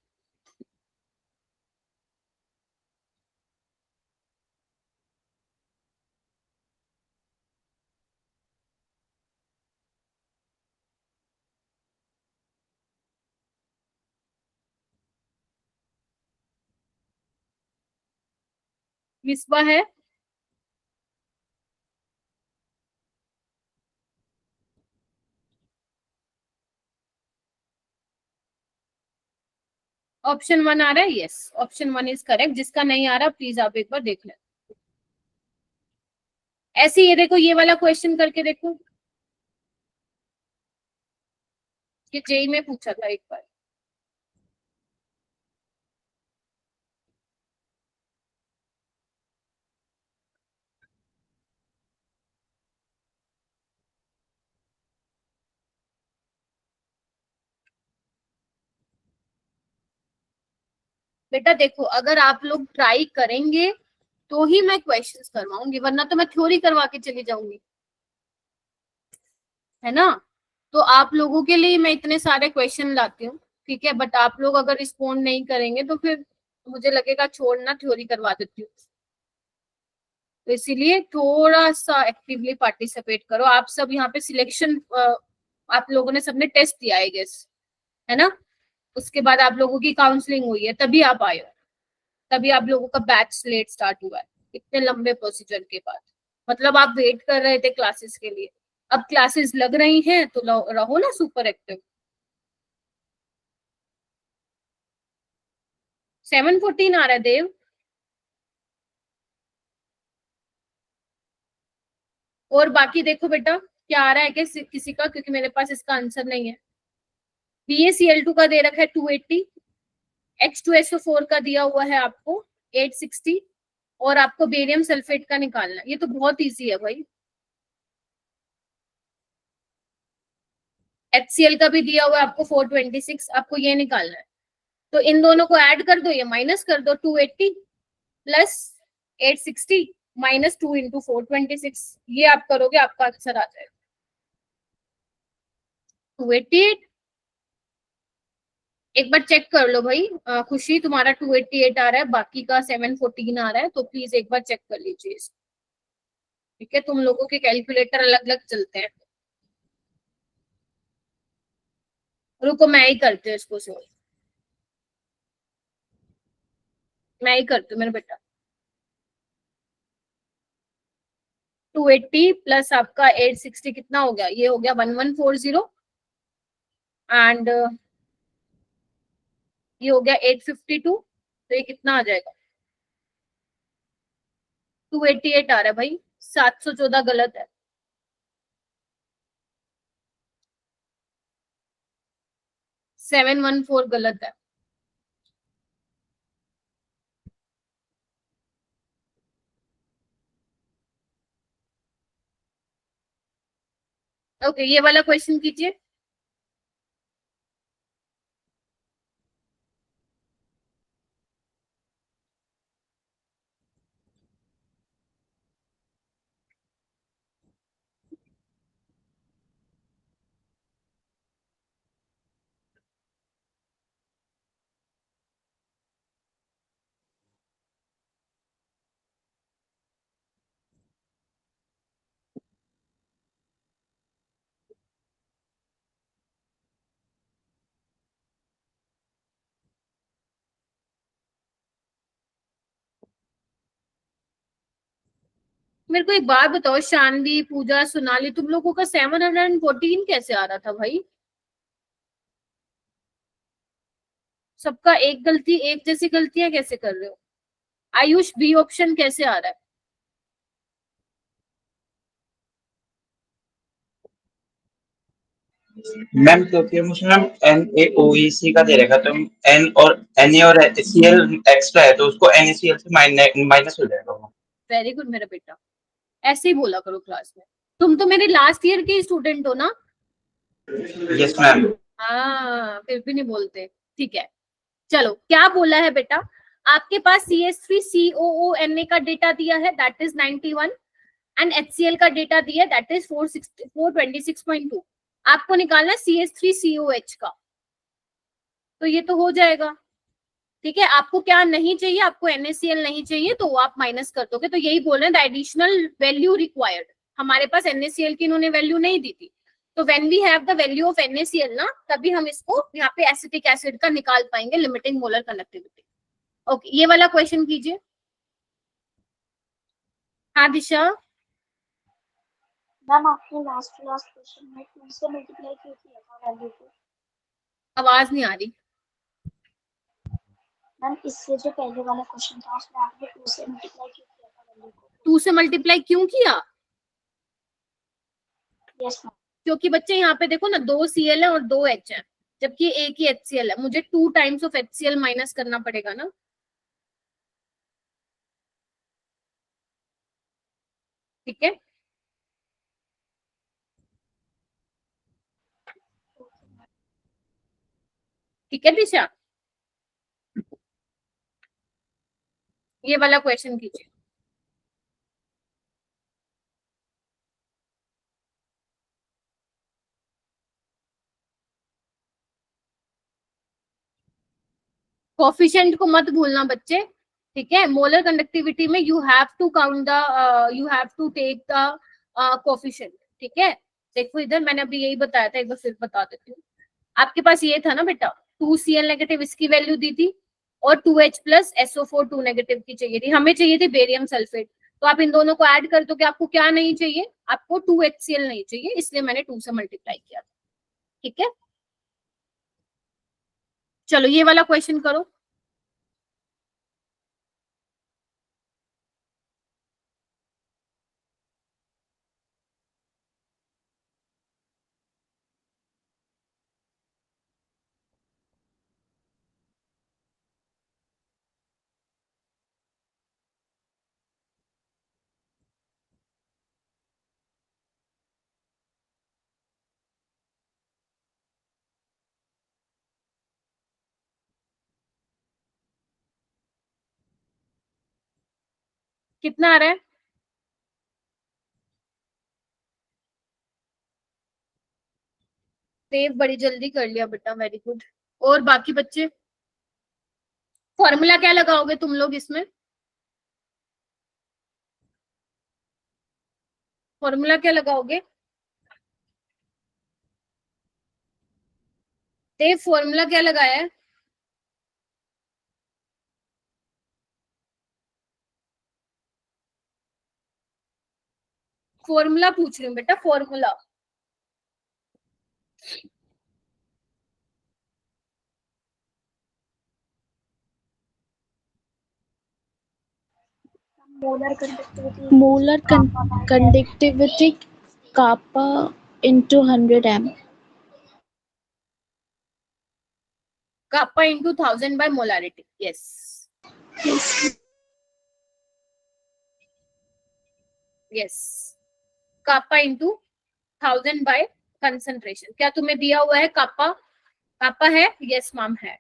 मिसबा है? ऑप्शन 1 आ रहा है? Yes, option 1 is correct. जिसका नहीं आ रहा प्लीज आप एक बार देख लें। ऐसे ये देखो, ये वाला क्वेश्चन करके देखो, ये जेई में पूछा था एक बार। बेटा देखो, अगर आप लोग ट्राई करेंगे तो ही मैं क्वेश्चंस करवाऊंगी, वरना तो मैं थ्योरी करवा के चली जाऊंगी, है ना। तो आप लोगों के लिए मैं इतने सारे क्वेश्चन लाती हूँ, ठीक है, बट आप लोग अगर रिस्पॉन्ड नहीं करेंगे तो फिर मुझे लगेगा छोड़ना, थ्योरी करवा देती हूँ। तो इसीलिए थोड़ा सा एक्टिवली पार्टिसिपेट करो। आप सब यहाँ पे सिलेक्शन, आप लोगों ने सबने टेस्ट दिया है गेस, है ना। उसके बाद आप लोगों की काउंसलिंग हुई है, तभी आप आए हो, तभी आप लोगों का बैच लेट स्टार्ट हुआ है इतने लंबे प्रोसीजर के बाद। मतलब आप वेट कर रहे थे क्लासेस के लिए, अब क्लासेस लग रही हैं तो रहो ना सुपर एक्टिव। 714 आ रहा है देव। और बाकी देखो बेटा क्या आ रहा है किसी का, क्योंकि मेरे पास इसका आंसर नहीं है। BaCl2 का दे रखा है 280, H2SO4 का दिया हुआ है आपको 860, और आपको बेरियम सल्फेट का निकालना है। ये तो बहुत इजी है भाई। HCl का भी दिया हुआ है आपको 426, आपको ये निकालना है। तो इन दोनों को ऐड कर दो, ये माइनस कर दो, 280 प्लस 860 माइनस 2 इंटू 426, ये आप करोगे आपका आंसर आ जाएगा 288। एक बार चेक कर लो भाई, खुशी तुम्हारा 288 आ रहा है, बाकी का 714 आ रहा है, तो प्लीज एक बार चेक कर लीजिए इसको। ठीक है, तुम लोगों के कैलकुलेटर अलग अलग चलते हैं। रुको मैं ही करती हूँ इसको सोल्व, मैं ही करती हूँ मेरा बेटा। 280 प्लस आपका 860 कितना हो गया, ये हो गया 1140, एंड ये हो गया 852, तो ये कितना आ जाएगा 288 आ रहा है भाई, 714 गलत है। 714 गलत है। ओके, ये वाला क्वेश्चन कीजिए। मेरे को एक बात बताओ, शानवी, पूजा, सोनाली, तुम लोगों का 714 कैसे आ रहा था भाई? सबका एक गलती, एक जैसी गलतियां कैसे कर रहे हो? आयुष, बी ऑप्शन कैसे आ रहा है? मैम क्योंकि उसमें NaOEC का दे रखा, तो N और Na और Cl एक्स्ट्रा है, तो उसको NaCl से माइनस हो जाएगा वो। वेरी गुड मेरा बेटा, ऐसे ही बोला करो क्लास में। तुम तो मेरे लास्ट ईयर के स्टूडेंट हो ना? Yes ma'am. हाँ, फिर भी नहीं बोलते। ठीक है, चलो क्या बोला है बेटा, आपके पास CH3COONA का डेटा दिया है दैट इज 91, एंड HCl का डेटा दिया है दैट इज 426.2। आपको निकालना है CH3COH का, तो ये तो हो जाएगा। ठीक है, आपको क्या नहीं चाहिए, आपको NaCl नहीं चाहिए, तो आप माइनस कर दोगे। तो यही बोल रहे हैं द एडिशनल वैल्यू रिक्वायर्ड। हमारे पास NaCl की इन्होंने वैल्यू नहीं दी थी, तो when we have the value of NaCl ना, तभी हम इसको यहाँ पे एसिटिक एसिड का निकाल पाएंगे, लिमिटिंग मोलर कंडक्टिविटी। ओके, ये वाला क्वेश्चन कीजिए। हाँ दिशा, मैम आपने लास्ट क्वेश्चन में 2 से मल्टीप्लाई क्यों किया था वैल्यू को? आवाज नहीं आ रही। मैम इससे जो पहले वाला क्वेश्चन था उसमें आपने 2 से मल्टीप्लाई क्यों किया था वैल्यू को? 2 से मल्टीप्लाई क्यों किया? Yes ma'am. क्योंकि बच्चे यहाँ पे देखो ना 2 Cl है और 2 H है, जबकि एक ही HCl है, मुझे 2 टाइम्स ऑफ HCl माइनस करना पड़ेगा ना। ठीक है, ठीक है दिशा, ये वाला क्वेश्चन कीजिए। कोफिशिएंट को मत भूलना बच्चे, ठीक है। मोलर कंडक्टिविटी में you have to count the, you have to take the coefficient, ठीक है। देखो इधर मैंने अभी यही बताया था, एक बार फिर बता देती हूँ। आपके पास ये था ना बेटा, 2Cl नेगेटिव इसकी वैल्यू दी थी और 2H प्लस SO4 2 नेगेटिव की चाहिए थी, हमें चाहिए थी बेरियम सल्फेट। तो आप इन दोनों को ऐड कर दो कि आपको क्या नहीं चाहिए, आपको 2HCl नहीं चाहिए, इसलिए मैंने 2 से मल्टीप्लाई किया था, ठीक है। चलो ये वाला क्वेश्चन करो। कितना आ रहा है? सेव बड़ी जल्दी कर लिया बेटा, वेरी गुड। और बाकी बच्चे फॉर्मूला क्या लगाओगे तुम लोग इसमें? फॉर्मूला क्या लगाओगे? देव फॉर्मूला क्या लगाया है? फॉर्मूला पूछ रही हूँ बेटा, formula. Molar conductivity kappa into 100 m. Kappa into 1000 by molarity. Yes. Yes. Kappa into 1000 by concentration. क्या तुम्हें दिया हुआ है कापा? कापा है? यस मैम है।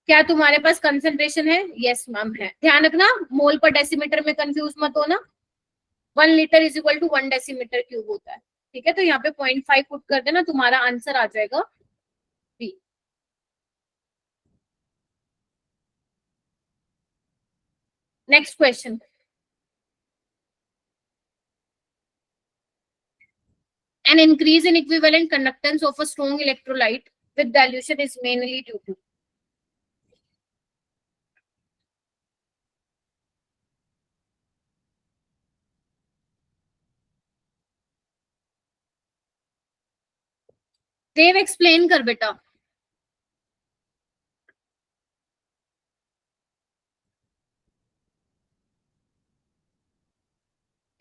क्या तुम्हारे पास कंसंट्रेशन है? यस मैम है। ध्यान रखना मोल पर डेसीमीटर में कंफ्यूज मत होना। 1 litre is equal to 1 decimetre cube होता है, ठीक है। तो यहाँ पे 0.5 पुट कर देना, तुम्हारा आंसर आ जाएगा B. Next question. An increase in equivalent conductance of a strong electrolyte with dilution is mainly due to. Dev explain कर बेटा।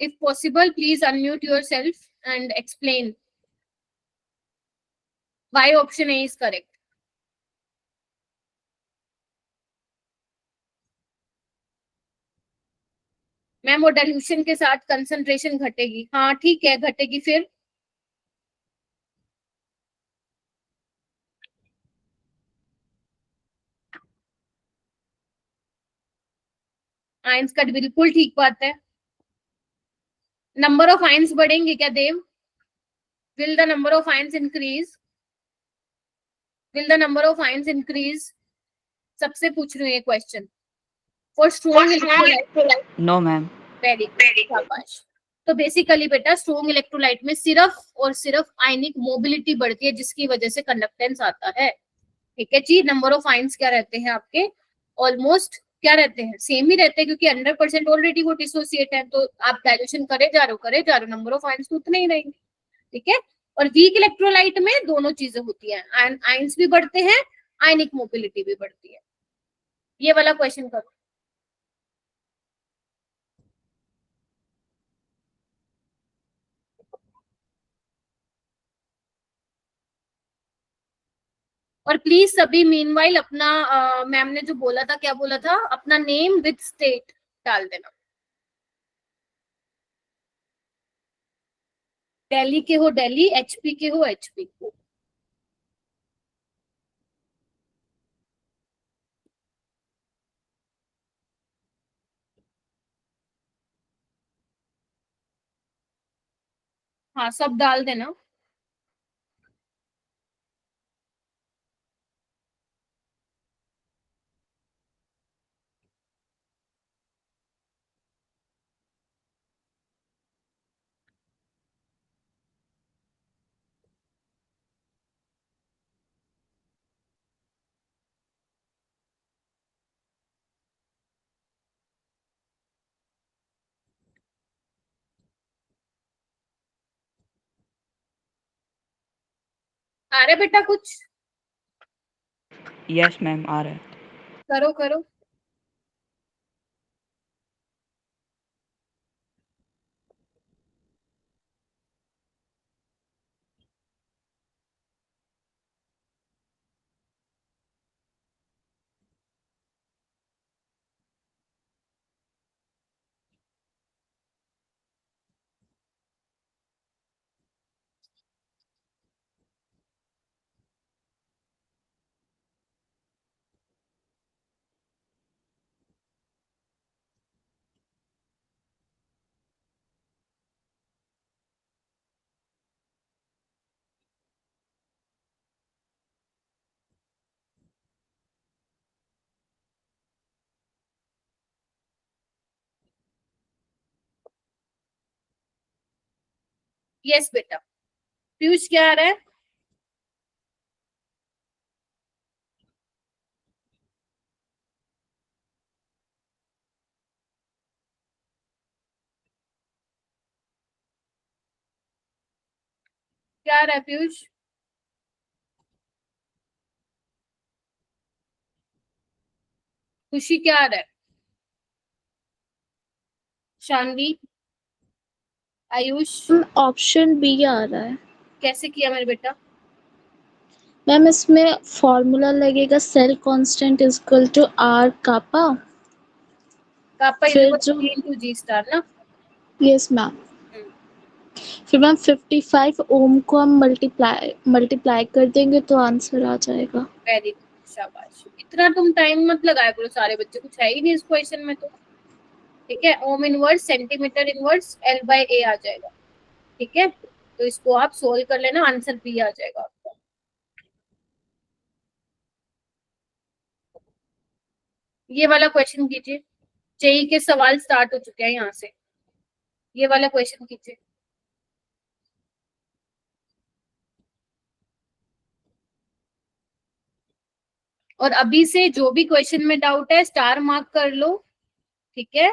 If possible, please unmute yourself and explain why option A is correct. Ma'am वो dilution के साथ concentration घटेगी, हाँ ठीक है घटेगी, फिर आयंस का बिल्कुल ठीक बात है। नंबर ऑफ आयंस बढ़ेंगे क्या देव? Will the number of ions increase? Will the number of ions increase? सबसे पूछ रही हूँ ये question. For strong electrolyte. No ma'am. Very good. शाबाश। तो बेसिकली बेटा स्ट्रॉन्ग इलेक्ट्रोलाइट में सिर्फ और सिर्फ आयनिक मोबिलिटी बढ़ती है, जिसकी वजह से कंडक्टेंस आता है, ठीक है जी। नंबर ऑफ आयंस क्या रहते हैं आपके? ऑलमोस्ट क्या रहते हैं? सेम ही रहते हैं, क्योंकि 100% ऑलरेडी वो डिसोसिएट है। तो आप डाइल्यूशन करे जा रहे हो, नंबर ऑफ आयंस तो उतने ही रहेंगे, ठीक है। और वीक इलेक्ट्रोलाइट में दोनों चीजें होती हैं, आयंस भी बढ़ते हैं आयनिक मोबिलिटी भी बढ़ती है। ये वाला क्वेश्चन करो। और प्लीज सभी मीनवाइल अपना मैम ने जो बोला था, क्या बोला था, अपना नेम विद स्टेट डाल देना। दिल्ली के हो दिल्ली, एचपी के हो एचपी। हाँ सब डाल देना। आ रहा है बेटा कुछ? यस मैम आ रहा है। करो करो। यस बेटा। पीयूष क्या आ रहा है? क्या आ रहा है पीयूष? खुशी क्या आ रहा है? शानवी, आयुष, ऑप्शन बी आ रहा है कैसे किया मेरे बेटा? मैम। इसमें फॉर्मूला लगेगा cell constant is equal to R kappa. Kappa is फिर इक्वल जो to G into G star ना। यस मैम, फिर मैम 55 ओम को हम मल्टीप्लाई कर देंगे तो आंसर आ जाएगा। वेरी गुड, शाबाश। इतना तुम टाइम मत लगाया करो, सारे बच्चे कुछ है ही नहीं इस क्वेश्चन में तो। ठीक है, ohm inverse centimetre inverse L by A आ जाएगा। ठीक है, तो इसको आप सोल्व कर लेना, आंसर बी आ जाएगा आपका। ये वाला क्वेश्चन कीजिए। जेई के सवाल स्टार्ट हो चुके हैं यहाँ से। ये वाला क्वेश्चन कीजिए। और अभी से जो भी क्वेश्चन में डाउट है स्टार मार्क कर लो। ठीक है,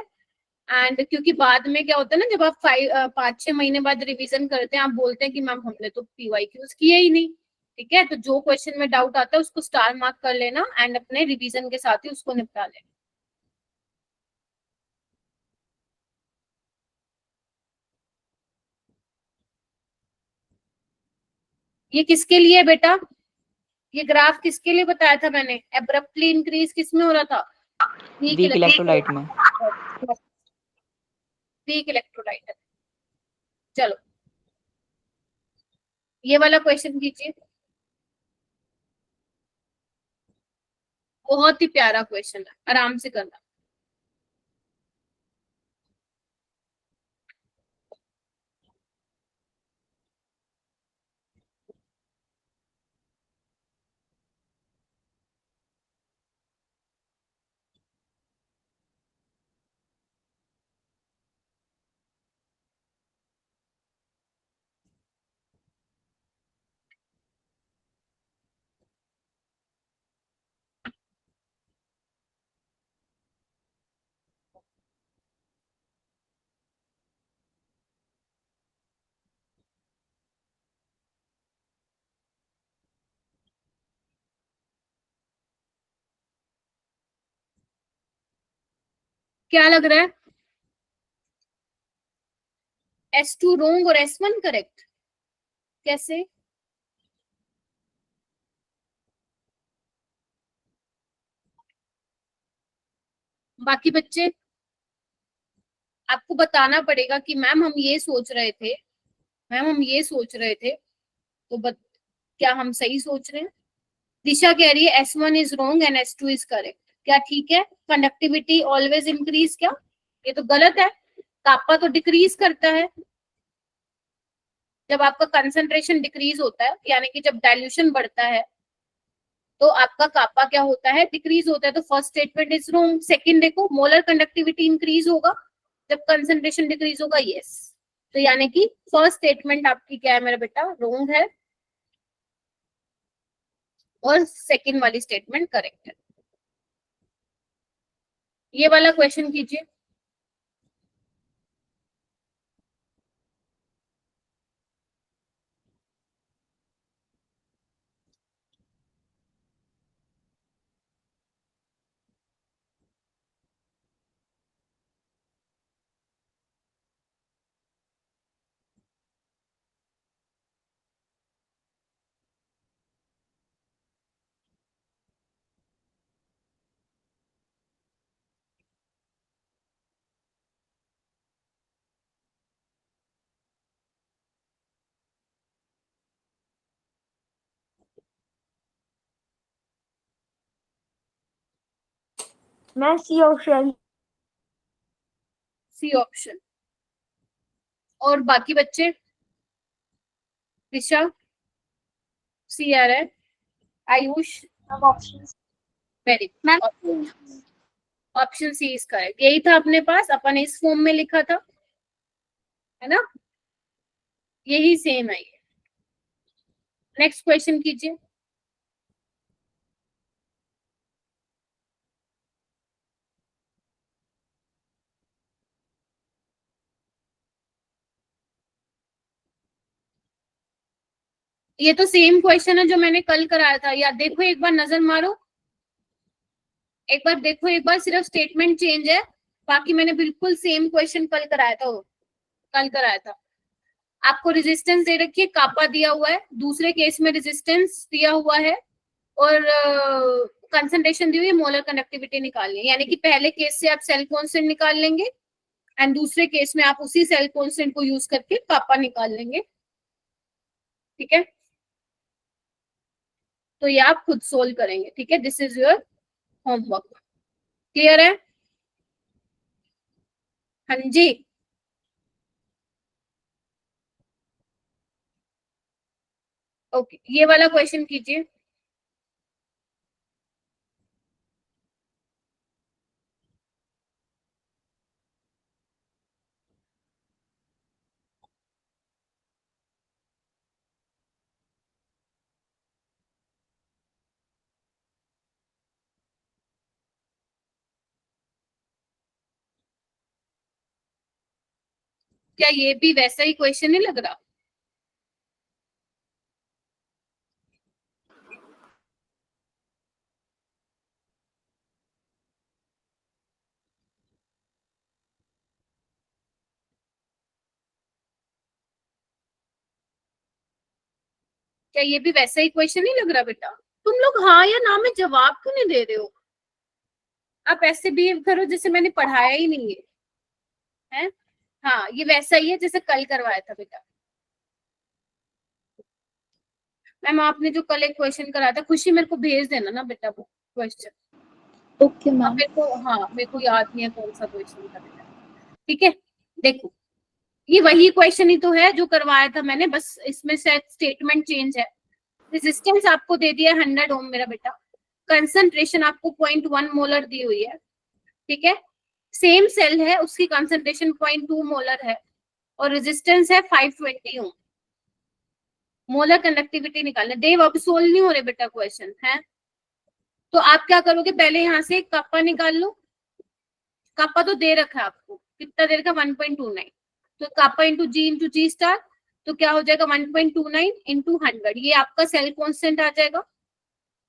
एंड क्योंकि बाद में क्या होता है ना, जब आप 5-6 महीने बाद रिवीजन करते हैं, आप बोलते हैं कि मैम हमने तो पीवाईक्यूज किए ही नहीं। ठीक है, तो जो क्वेश्चन में डाउट आता है उसको स्टार मार्क कर लेना एंड अपने रिवीजन के साथ ही उसको निपटा लेना। ये किसके लिए है बेटा? ये ग्राफ किसके लिए बताया था मैंने? एब्रप्टली इंक्रीज किस में हो रहा था? वीक वीक इलेक्ट्रोलाइट में। Weak electrolyte. चलो ये वाला क्वेश्चन कीजिए। बहुत ही प्यारा क्वेश्चन है, आराम से करना। क्या लग रहा है? S2 रोंग और S1 करेक्ट? कैसे? बाकी बच्चे आपको बताना पड़ेगा कि मैम हम ये सोच रहे थे, मैम हम ये सोच रहे थे, तो क्या हम सही सोच रहे हैं? दिशा कह रही है S1 is wrong and S2 is correct. क्या ठीक है? कंडक्टिविटी ऑलवेज इंक्रीज, क्या ये तो गलत है? कापा तो डिक्रीज करता है जब आपका कंसंट्रेशन डिक्रीज होता है, यानी कि जब डाइल्यूशन बढ़ता है तो आपका कापा क्या होता है? डिक्रीज होता है। तो first statement is wrong. Second देखो, मोलर कंडक्टिविटी इंक्रीज होगा जब कंसंट्रेशन डिक्रीज होगा, यस। तो यानी कि फर्स्ट स्टेटमेंट आपकी क्या है मेरा बेटा? रोंग है, और सेकंड वाली स्टेटमेंट करेक्ट है। ये वाला क्वेश्चन कीजिए। मैं सी ऑप्शन। C option. और बाकी बच्चे? दिशा सी आ रहा है, आयुष अब option very ma'am good, option C is correct. यही था अपने पास, अपन इस फॉर्म में लिखा था, है ना? यही सेम है ये। नेक्स्ट क्वेश्चन कीजिए। ये तो सेम क्वेश्चन है जो मैंने कल कराया था, या देखो एक बार नजर मारो, एक बार देखो, एक बार सिर्फ स्टेटमेंट चेंज है, बाकी मैंने बिल्कुल सेम क्वेश्चन कल कराया था, कल कराया था। आपको रेजिस्टेंस दे रखी है, कापा दिया हुआ है, दूसरे केस में रेजिस्टेंस दिया हुआ है, और कंसंट्रेशन दी हुई है, मोलर कंडक्टिविटी निकालनी है। यानी कि पहले केस से आप सेल कांस्टेंट निकाल लेंगे एंड दूसरे केस में आप उसी सेल कांस्टेंट को यूज करके कापा निकाल लेंगे। ठीक है, तो ये आप खुद सोल्व करेंगे। ठीक है, this is your homework. Clear है? हाँ जी, ओके, ये वाला क्वेश्चन कीजिए। क्या ये भी वैसा ही क्वेश्चन नहीं लग रहा? क्या ये भी वैसा ही क्वेश्चन नहीं लग रहा बेटा? तुम लोग हाँ या ना में जवाब क्यों नहीं दे रहे हो? आप ऐसे बिहेव करो जैसे मैंने पढ़ाया ही नहीं है, है? हाँ, ये वैसा ही है जैसे कल करवाया था बेटा। मैम आपने जो कल एक क्वेश्चन कराया था, खुशी मेरे को भेज देना ना बेटा वो क्वेश्चन। Okay ma'am. मेरे को, हाँ मेरे को याद नहीं है कौन सा क्वेश्चन था बेटा। ठीक है, देखो ये वही क्वेश्चन ही तो है जो करवाया था मैंने, बस इसमें शायद स्टेटमेंट चेंज है। रेजिस्टेंस आपको दे दिया 100 ओम मेरा बेटा, कंसंट्रेशन आपको 0.1 मोलर दी हुई है। ठीक है, सेम सेल है, उसकी कंसंट्रेशन 0.2 मोलर है, और रेजिस्टेंस है 520 ओम। मोलर कंडक्टिविटी निकालना। देव अब सोल्व नहीं हो रहे बेटा क्वेश्चन, है? तो आप क्या करोगे, पहले यहाँ से कापा निकाल लो। कापा तो दे रखा है आपको, कितना दे रखा? 1.29। तो कापा इंटू जी स्टार, तो क्या हो जाएगा? 1.29 इंटू 100, ये आपका सेल कांस्टेंट आ जाएगा।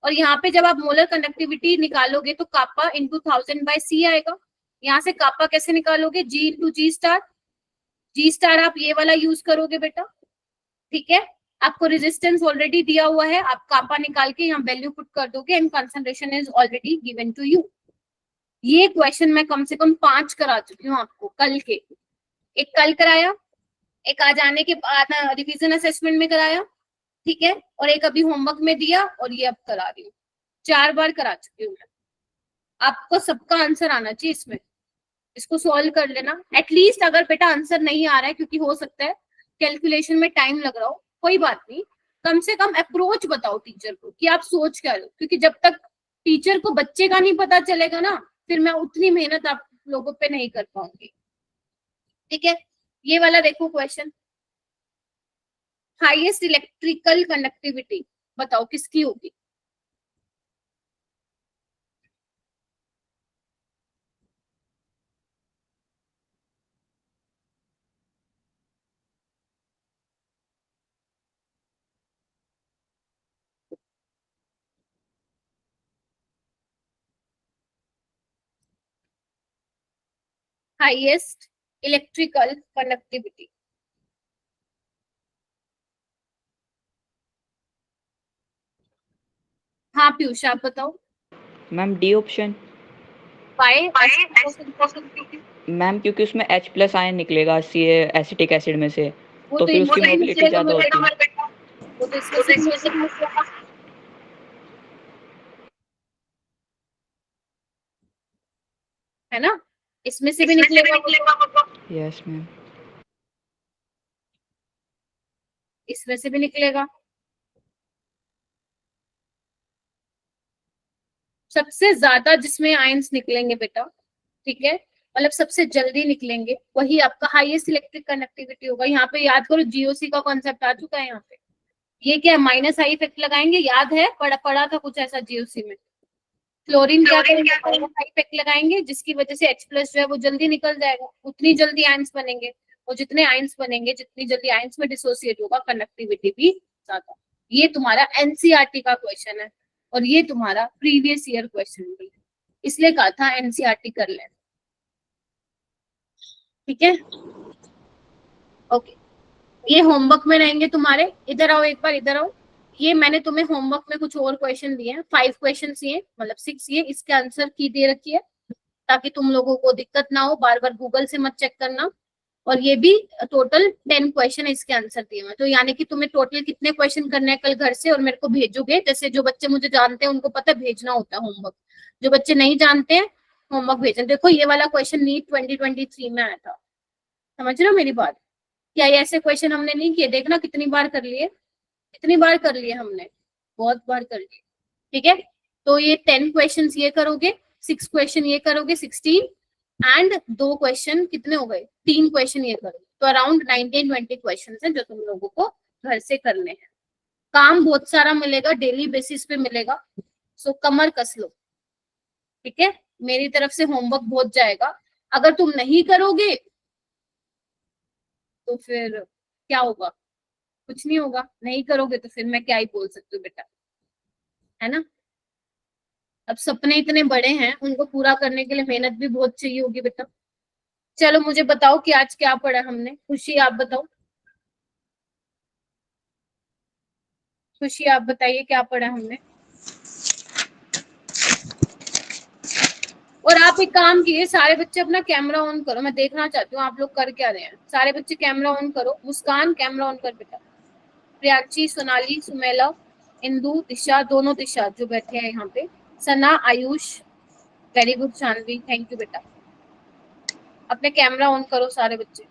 और यहाँ पे जब आप मोलर कंडक्टिविटी निकालोगे तो कापा इंटू 1000 बाय सी आएगा। यहाँ से कापा कैसे निकालोगे, जी इंटू जी स्टार। जी स्टार आप ये वाला यूज करोगे बेटा, ठीक है। आपको रेजिस्टेंस ऑलरेडी दिया हुआ है, आप कापा निकाल के यहाँ वैल्यू पुट कर दोगे and concentration is already given to you. ये क्वेश्चन मैं कम से कम 5 करा चुकी हूँ आपको कल के। एक कल कराया, एक आज आने के बाद रिवीजन असेसमेंट में कराया, ठीक है, और एक अभी होमवर्क में दिया, और ये अब करा रही हूँ। 4 बार करा चुकी हूँ मैं। आपको सबका आंसर आना चाहिए इसमें, इसको सॉल्व कर लेना एटलीस्ट। अगर बेटा आंसर नहीं आ रहा है, क्योंकि हो सकता है कैलकुलेशन में टाइम लग रहा हो, कोई बात नहीं, कम से कम अप्रोच बताओ टीचर को कि आप सोच क्या रहे हो, क्योंकि जब तक टीचर को बच्चे का नहीं पता चलेगा ना, फिर मैं उतनी मेहनत आप लोगों पे नहीं कर पाऊंगी, ठीक है। ये वाला देखो क्वेश्चन, हाईएस्ट इलेक्ट्रिकल कंडक्टिविटी बताओ किसकी होगी। हाईएस्ट इलेक्ट्रिकल कंडक्टिविटी, हाँ पीयूष आप बताओ। Ma'am D option. Bye ma'am क्योंकि उसमें H प्लस आयन निकलेगा सी एसिटिक एसिड में से, वो तो फिर उसकी इसमें से मोबिलिटी निकलेगा ज्यादा होती है। वो तो इसमें से निकलेगा। है ना, इसमें से भी निकलेगा वो, यस मैम। इसमें से भी निकलेगा। सबसे ज्यादा जिसमें आयंस निकलेंगे बेटा, ठीक है, मतलब सबसे जल्दी निकलेंगे, वही आपका हाईएस्ट इलेक्ट्रिक कंडक्टिविटी होगा। यहाँ पे याद करो जीओसी का कॉन्सेप्ट आ चुका है यहाँ पे। ये क्या माइनस आई इफेक्ट लगाएंगे, याद है, पढ़ा था कुछ ऐसा जीओसी में। क्लोरीन क्या करेंगे, माइनस आई इफेक्ट लगाएंगे, जिसकी वजह से H प्लस जो है वो जल्दी निकल जाएगा, उतनी जल्दी आयंस बनेंगे, और जितने आयंस बनेंगे, जितनी जल्दी आयंस में डिसोसिएट होगा, कंडक्टिविटी भी ज्यादा। ये तुम्हारा एनसीईआरटी का क्वेश्चन है, और ये तुम्हारा प्रीवियस ईयर क्वेश्चन भी है, इसलिए कहा था एनसीईआरटी कर लेना, ठीक है। ओके, ये होमवर्क में रहेंगे तुम्हारे। इधर आओ एक बार, इधर आओ। ये मैंने तुम्हें होमवर्क में कुछ और क्वेश्चन दिए हैं, 5 क्वेश्चन ये, मतलब 6 ये, इसके आंसर की दे रखी है, ताकि तुम लोगों को दिक्कत ना हो, बार बार गूगल से मत चेक करना। और ये भी टोटल 10 क्वेश्चन इसके आंसर दिए हुए, तो यानी कि तुम्हें टोटल कितने क्वेश्चन करने हैं कल घर से, और मेरे को भेजोगे। जैसे जो बच्चे मुझे जानते हैं उनको पता है भेजना होता है होमवर्क, जो बच्चे नहीं जानते हैं होमवर्क भेजना। देखो ये वाला क्वेश्चन नीट 2023 में आया था, समझ रहे हो मेरी बात। क्या ये ऐसे क्वेश्चन हमने नहीं किए, देखना कितनी बार कर लिए, कितनी बार कर लिए हमने, बहुत बार कर लिए, ठीक है। तो ये 10 क्वेश्चन ये करोगे, 6 क्वेश्चन ये करोगे, 16, एंड 2 क्वेश्चन कितने हो गए, 3 क्वेश्चन ये करोगे, तो अराउंड 19-20 क्वेश्चन है जो तुम लोगों को घर से करने हैं। काम बहुत सारा मिलेगा, डेली बेसिस पे मिलेगा, सो कमर कस लो, ठीक है। मेरी तरफ से होमवर्क बहुत जाएगा, अगर तुम नहीं करोगे तो फिर क्या होगा, कुछ नहीं होगा। नहीं करोगे तो फिर मैं क्या ही बोल सकती हूँ बेटा, है ना। अब सपने इतने बड़े हैं, उनको पूरा करने के लिए मेहनत भी बहुत चाहिए होगी बेटा। चलो मुझे बताओ कि आज क्या पढ़ा हमने। खुशी आप बताओ, खुशी आप बताइए क्या पढ़ा हमने। और आप एक काम कीजिए, सारे बच्चे अपना कैमरा ऑन करो, मैं देखना चाहती हूँ आप लोग कर क्या रहे हैं। सारे बच्चे कैमरा ऑन करो। मुस्कान कैमरा ऑन कर बेटा। प्रियांशी, सोनाली, सुमेला, इंदु, दिशा, दोनों दिशा जो बैठे हैं यहाँ पे, Sana, Ayush, very good Shanvi, thank you बेटा। अपने कैमरा ऑन करो सारे बच्चे।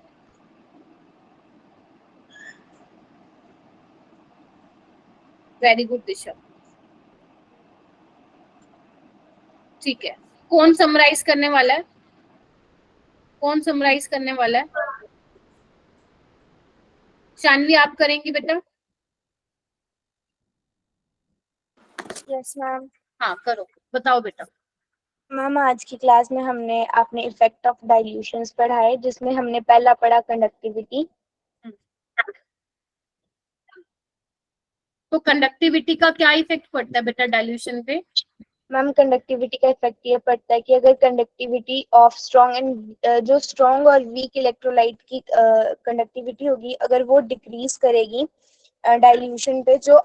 वेरी गुड दिशा, ठीक है। कौन समराइज करने वाला है, कौन समराइज करने वाला है। शानवी आप करेंगी बेटा। Yes ma'am. हाँ करो, बताओ बेटा। मैम आज की क्लास में हमने आपने इफेक्ट ऑफ डाइल्यूशंस पढ़ा है, जिसमें हमने पहला पढ़ा कंडक्टिविटी। तो कंडक्टिविटी का क्या इफेक्ट पड़ता है बेटा डाइल्यूशन पे। मैम कंडक्टिविटी का इफेक्ट ये पड़ता है कि अगर कंडक्टिविटी ऑफ स्ट्रॉन्ग एंड जो स्ट्रॉन्ग और वीक इलेक्ट्रोलाइट की कंडक्टिविटी होगी, अगर वो डिक्रीज करेगी डाइल्यूशन पे, जो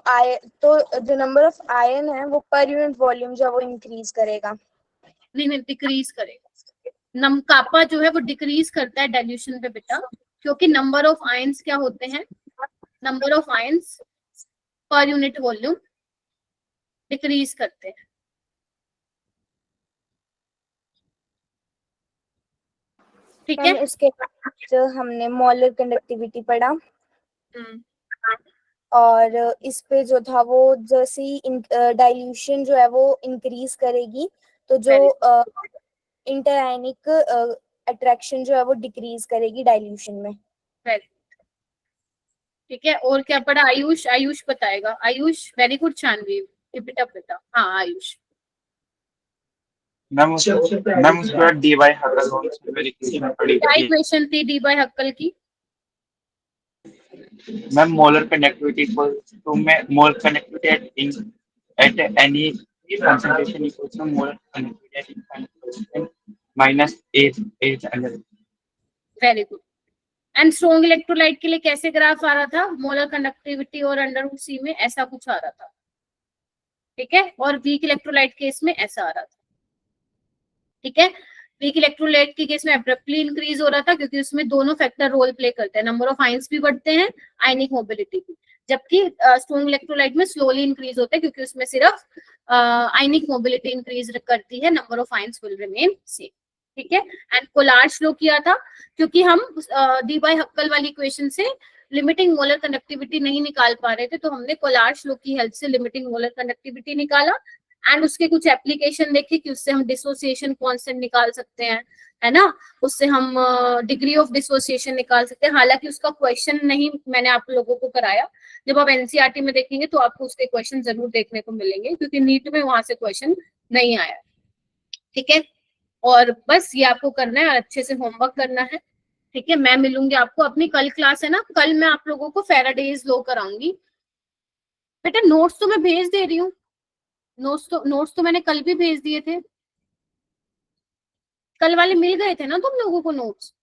नंबर ऑफ आयन है वो पर यूनिट वॉल्यूम जो है वो इंक्रीज करेगा। नहीं डिक्रीज करेगा। कापा जो है वो डिक्रीज करता है डाइल्यूशन पे बेटा, क्योंकि नंबर ऑफ आयंस क्या होते हैं, number of ions per unit volume decrease करते हैं। ठीक है। मैम उसके बाद हमने मोलर कंडक्टिविटी पढ़ा, और इस पे जो था वो जैसे ही डाइल्यूशन जो है वो इंक्रीज करेगी तो जो इंटरआयनिक अट्रैक्शन जो है वो डिक्रीज करेगी डाइल्यूशन में। ठीक है। और क्या पढ़ा आयुष? आयुष बताएगा। Ayush very good Shanvi, keep it up बेटा। हाँ आयुष। मैम उसके बाद डी बाय हक्कल मेरी किसी में पढ़ी क्या थी इक्वेशन थी डी बाय हक्कल की? मैम मोलर कंडक्टिविटी टू में molar conductivity at any concentration equals to molar conductivity at concentration minus H अलग। Very good. And strong electrolyte के लिए कैसे ग्राफ आ रहा था? मोलर कंडक्टिविटी और अंडर रूट सी में ऐसा कुछ आ रहा था। ठीक है। और वीक इलेक्ट्रोलाइट केस में ऐसा आ रहा था। ठीक है। वीक इलेक्ट्रोलाइट के केस में एब्रप्टली इंक्रीज हो रहा था क्योंकि उसमें दोनों फैक्टर रोल प्ले करते हैं, नंबर ऑफ आयंस भी बढ़ते हैं, आयनिक मोबिलिटी भी। जबकि स्ट्रॉन्ग इलेक्ट्रोलाइट में स्लोली इंक्रीज होता है क्योंकि उसमें सिर्फ आयनिक मोबिलिटी इंक्रीज करती है, number of ions will remain same. ठीक है। एंड कोलार्ज लो किया था क्योंकि हम डी बाय हक्कल वाली इक्वेशन से लिमिटिंग मोलर कंडक्टिविटी नहीं निकाल पा रहे थे, तो हमने कोलार्ज लो की हेल्प से लिमिटिंग मोलर कंडक्टिविटी निकाला। एंड उसके कुछ एप्लीकेशन देखे कि उससे हम डिसोसिएशन कांस्टेंट निकाल सकते हैं, है ना, उससे हम डिग्री ऑफ डिसोसिएशन निकाल सकते हैं। हालांकि उसका क्वेश्चन नहीं मैंने आप लोगों को कराया, जब आप एनसीईआरटी में देखेंगे तो आपको उसके क्वेश्चन जरूर देखने को मिलेंगे क्योंकि नीट में वहां से क्वेश्चन नहीं आया। ठीक है। और बस ये आपको करना है और अच्छे से होमवर्क करना है। ठीक है। मैं मिलूंगी आपको, अपनी कल क्लास है ना, कल मैं आप लोगों को फैराडेज लॉ कराऊंगी। बेटा नोट्स तो मैं भेज दे रही हूँ, नोट्स तो मैंने कल भी भेज दिए थे। कल वाले मिल गए थे ना तुम लोगों को नोट्स?